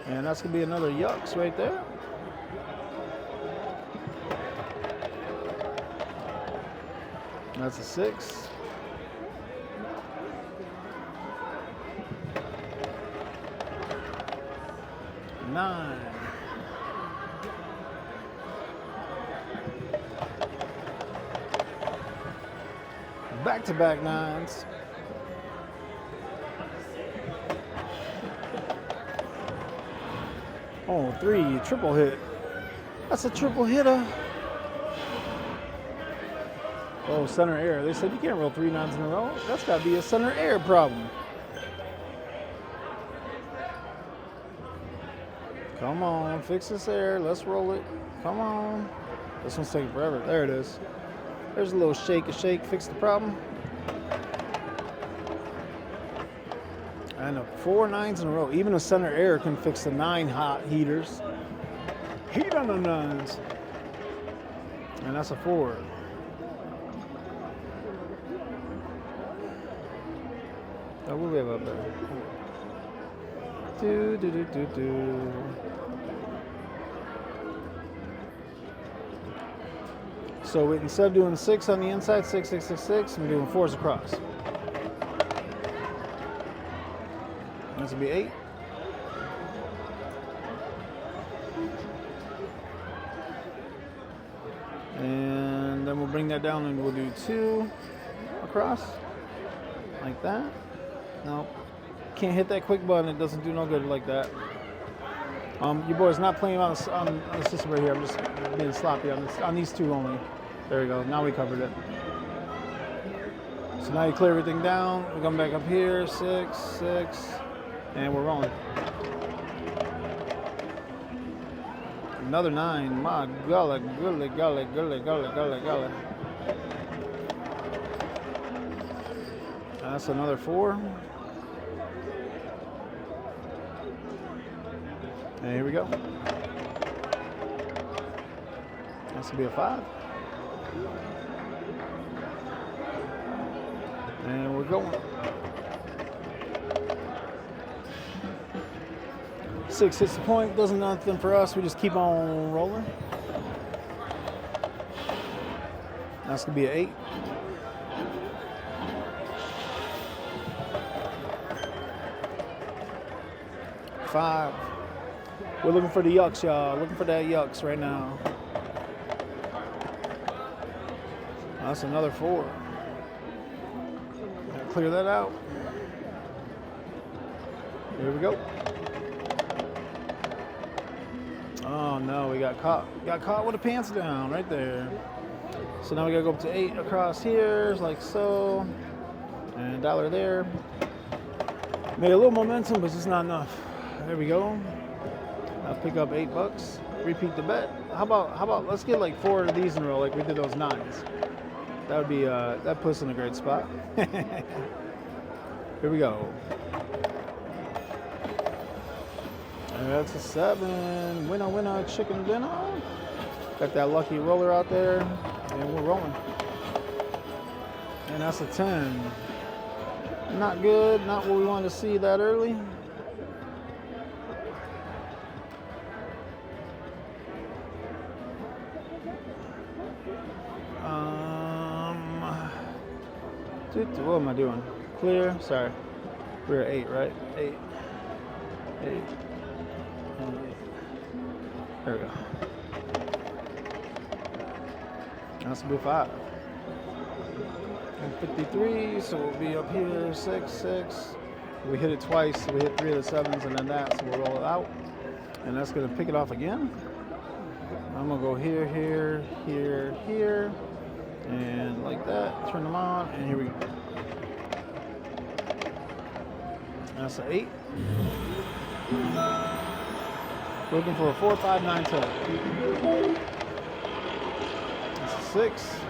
And that's gonna be another yucks right there. That's a 6. Nine. Back-to-back 9s. Oh, 3, triple hit. That's a triple hitter. Oh, center air. They said you can't roll 3 9s in a row. That's got to be a center air problem. Come on, fix this air. Let's roll it. Come on. This one's taking forever. There it is. There's a little shake, fix the problem. And 4 9s in a row. Even a center air can fix the 9 hot heaters. Heat on the 9s. And that's a 4. What will we have up there? Do. So instead of doing 6 on the inside, 6, 6, 6, 6, I'm doing 4s across. This will be 8. And then we'll bring that down and we'll do 2 across, like that. No, can't hit that quick button. It doesn't do no good like that. Your boy's not playing on the system right here. I'm just being sloppy on these 2 only. There we go. Now we covered it. So now you clear everything down. We come back up here. 6, 6, and we're rolling. Another 9. My golly, golly, golly, golly, golly, golly, golly. That's another 4. And here we go. That's gonna be a 5. And we're going. 6 hits the point, doesn't nothing for us. We just keep on rolling. That's gonna be an 8. Five. We're looking for the yucks, y'all. Looking for that yucks right now. That's another 4. Clear that out. Here we go. Oh no, we got caught. Got caught with the pants down right there. So now we gotta go up to 8 across here, like so. And $1 there. Made a little momentum, but it's not enough. There we go. I'll pick up $8. Repeat the bet. How about let's get like 4 of these in a row, like we did those 9s. That would be that puts in a great spot. Here we go. And that's a 7. Winner, winner, chicken dinner. Got that lucky roller out there, and we're rolling. And that's a 10. Not good. Not what we wanted to see that early. What am I doing? Clear? Sorry. We're at 8, right? 8. 8. And 8. There we go. That's gonna be 5. And 53, so we'll be up here. 6, 6. We hit it twice, so we hit 3 of the 7s and then that, so we'll roll it out. And that's gonna pick it off again. I'm gonna go here, here, here, here. And like that, turn them on, and here we go. That's an 8. Looking for a 4, 5, 9, 10. That's a 6.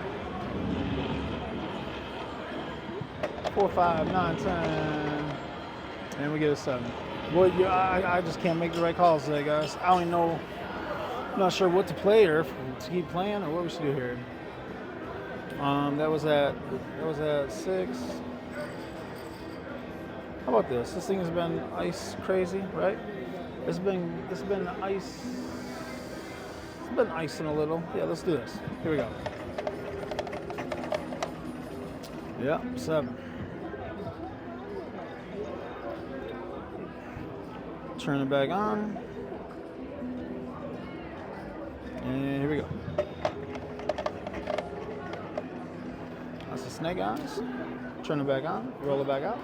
4, 5, 9, 10. And we get a 7. Boy, I just can't make the right calls today, guys. I don't even know. I'm not sure what to play or to keep playing or what we should do here. That was at 6. How about this? This thing has been ice crazy, right? It's been ice. It's been icing a little. Yeah, let's do this. Here we go. Yep, 7. Turn it back on. And here we go. That's the snake eyes. Turn it back on. Roll it back out.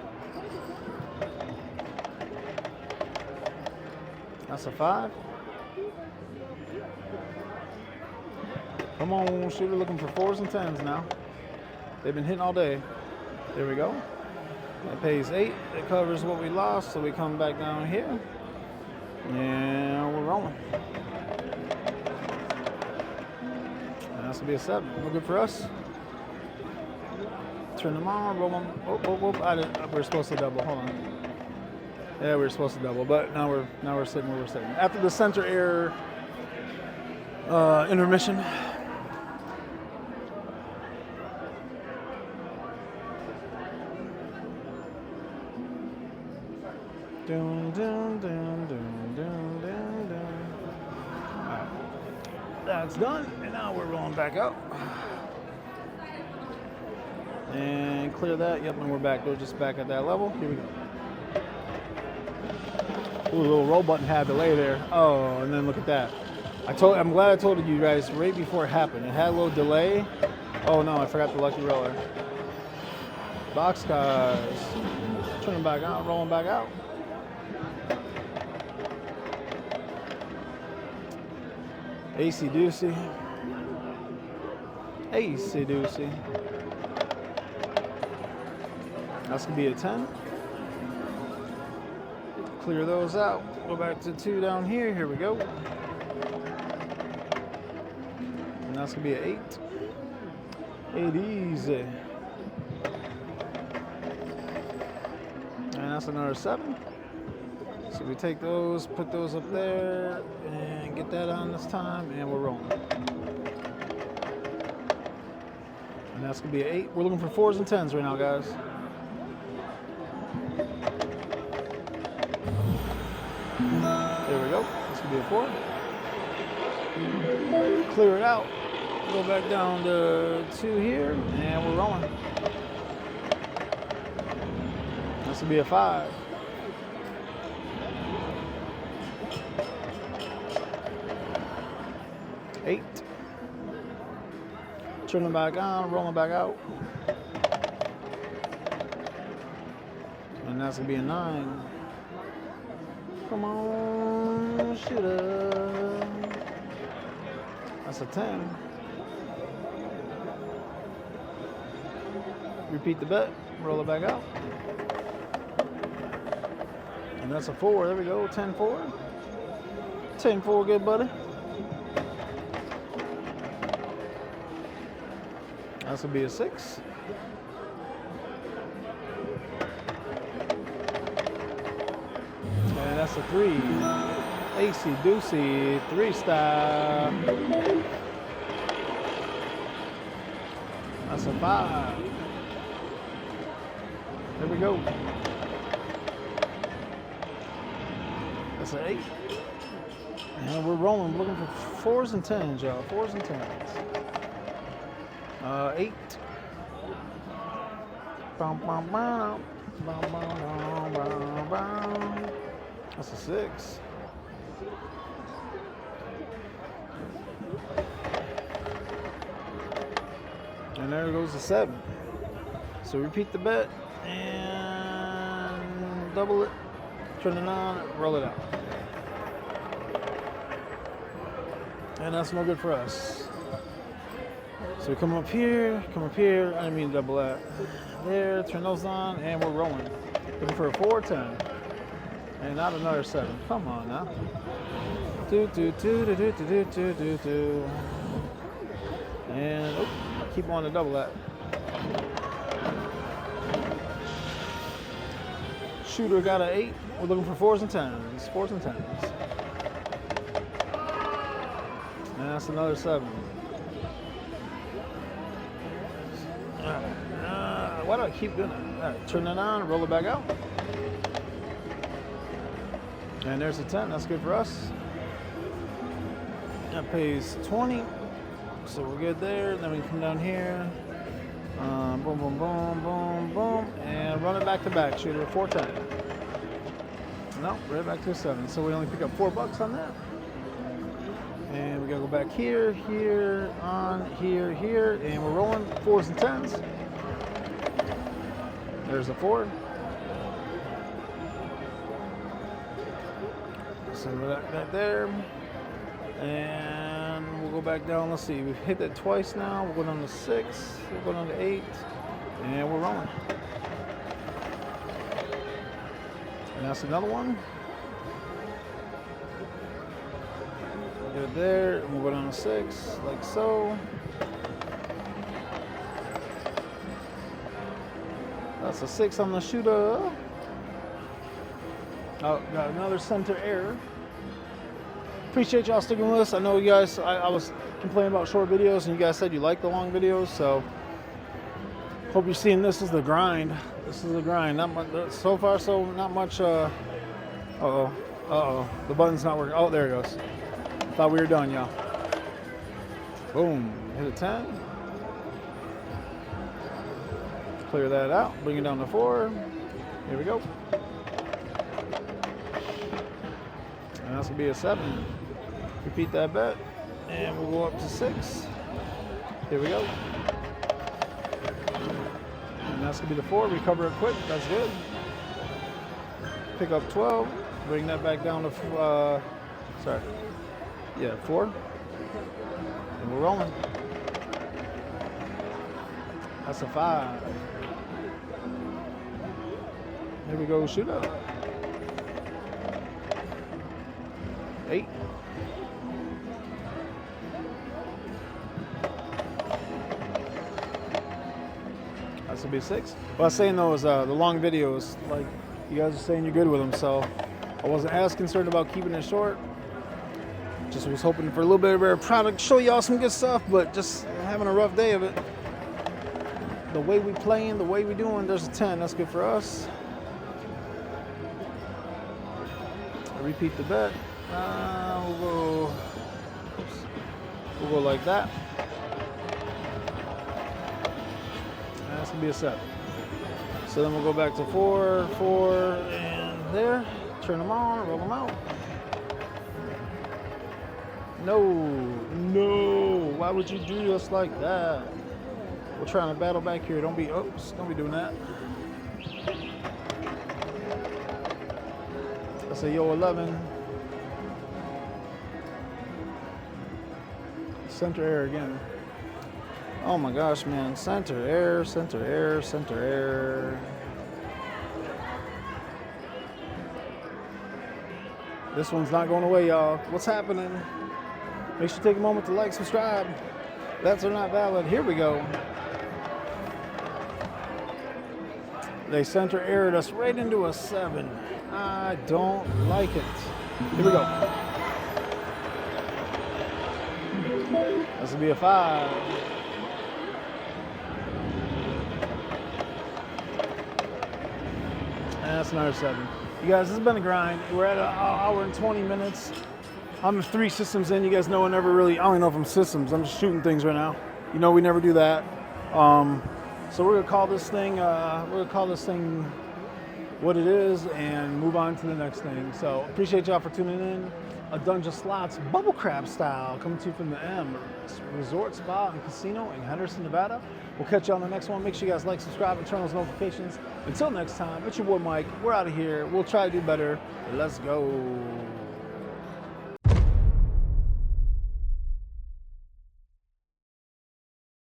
That's a 5. Come on, shooter, looking for 4s and 10s now. They've been hitting all day. There we go. That pays 8. It covers what we lost, so we come back down here. And we're rolling. And that's gonna be a 7. No good for us. Turn them on, roll them. Oh, we're supposed to double. Hold on. Yeah, we were supposed to double, but now we're sitting where we're sitting. After the center error intermission. Dun, dun, dun, dun, dun, dun, dun. All right. That's done, and now we're rolling back up. And clear that. Yep, and we're back. We're just back at that level. Here we go. Ooh, a little roll button had delay there. Oh, and then look at that. I'm glad I told you guys right before it happened. It had a little delay. Oh no, I forgot the lucky roller. Box guys. Turning back out, rolling back out. AC Doocy. AC Doocy. That's gonna be a 10. Clear those out. Go back to 2 down here. Here we go. And that's gonna be an 8. 8 easy. And that's another 7. So we take those, put those up there, and get that on this time, and we're rolling. And that's gonna be an 8. We're looking for 4s and 10s right now, guys. There we go. This could be a 4. Clear it out. Go back down to 2 here, and we're rolling. This will be a 5. 8. Turning back on, rolling back out. And that's gonna be a 9. Come on, shoot up. That's a 10. Repeat the bet, roll it back out. And that's a 4, there we go, 10-4. 10-4, good buddy. That's gonna be a 6. And that's a 3. AC Doocy, 3 style. That's a 5. There we go. That's an 8. And we're rolling, looking for 4s and 10s, y'all. 4s and 10s. 8. Bum, bum, bum. Bum, bum, bum, bum, bum. That's a 6. And there goes the 7. So repeat the bet and double it, turn it on, roll it out. And that's no good for us. So we come up here, I didn't mean to double that. There, turn those on, and we're rolling. Looking for a 4, 10. And not another 7. Come on now. 2, 2, 2, 2, 2, 2, 2, 2, 2. And keep wanting to double that. Shooter got an 8. We're looking for 4s and 10s. 4s and 10s. And that's another 7. Why do I keep doing that? All right, turn it on, roll it back out. And there's a 10. That's good for us. That pays 20. So we're good there. Then we come down here. Boom, boom, boom, boom, boom. And run it back to back. Shooter 410. No, right back to a 7. So we only pick up $4 on that. And we gotta go back here, here, on, here, here. And we're rolling 4s and 10s. There's a 4. So we're that there. And we'll go back down. Let's see, we've hit that twice now. We'll go down to 6, we'll go down to 8, and we're rolling. And that's another one. Get it there, and we'll go down to 6, like so. That's a 6 on the shooter. Oh, got another center error. Appreciate y'all sticking with us. I know you guys, I was complaining about short videos, and you guys said you like the long videos, so hope you're seeing this is the grind. This is the grind. Not much, so far, so not much Uh-oh. Uh-oh. The button's not working. Oh, there it goes. Thought we were done, y'all. Boom. Hit a 10. Clear that out. Bring it down to 4. Here we go. And that's going to be a 7. Repeat that bet. And we'll go up to 6. Here we go. And that's going to be the 4. Recover it quick. That's good. Pick up 12. Bring that back down to, 4. And we're rolling. That's a 5. Here we go, shoot up. 8. That's gonna be 6. What I was saying though is the long videos, like you guys are saying you're good with them, so I wasn't as concerned about keeping it short. Just was hoping for a little bit of better product, show y'all some good stuff, but just having a rough day of it. The way we playing, the way we doing, there's a 10. That's good for us. Repeat the bet. We'll go like that. That's gonna be a 7. So then we'll go back to 4, 4, and there. Turn them on, roll them out. No. Why would you do us like that? We're trying to battle back here. Don't be doing that. I say yo 11. Center air again. Oh my gosh, man. Center air. This one's not going away, y'all. What's happening? Make sure you take a moment to like, subscribe. Bets are not valid. Here we go. They center aired us right into a 7. I don't like it. Here we go. This will be a 5. And that's another 7. You guys, this has been a grind. We're at an hour and 20 minutes. I'm 3 systems in. You guys know I don't even know if I'm systems. I'm just shooting things right now. You know we never do that. So we're gonna call this thing what it is and move on to the next thing. So appreciate y'all for tuning in. Adunja Slots Bubble Crap style, coming to you from the M Resort Spa and Casino in Henderson, Nevada. We'll catch you on the next one. Make sure you guys like, subscribe, and turn those notifications. Until next time, it's your boy Mike. We're out of here. We'll try to do better. Let's go.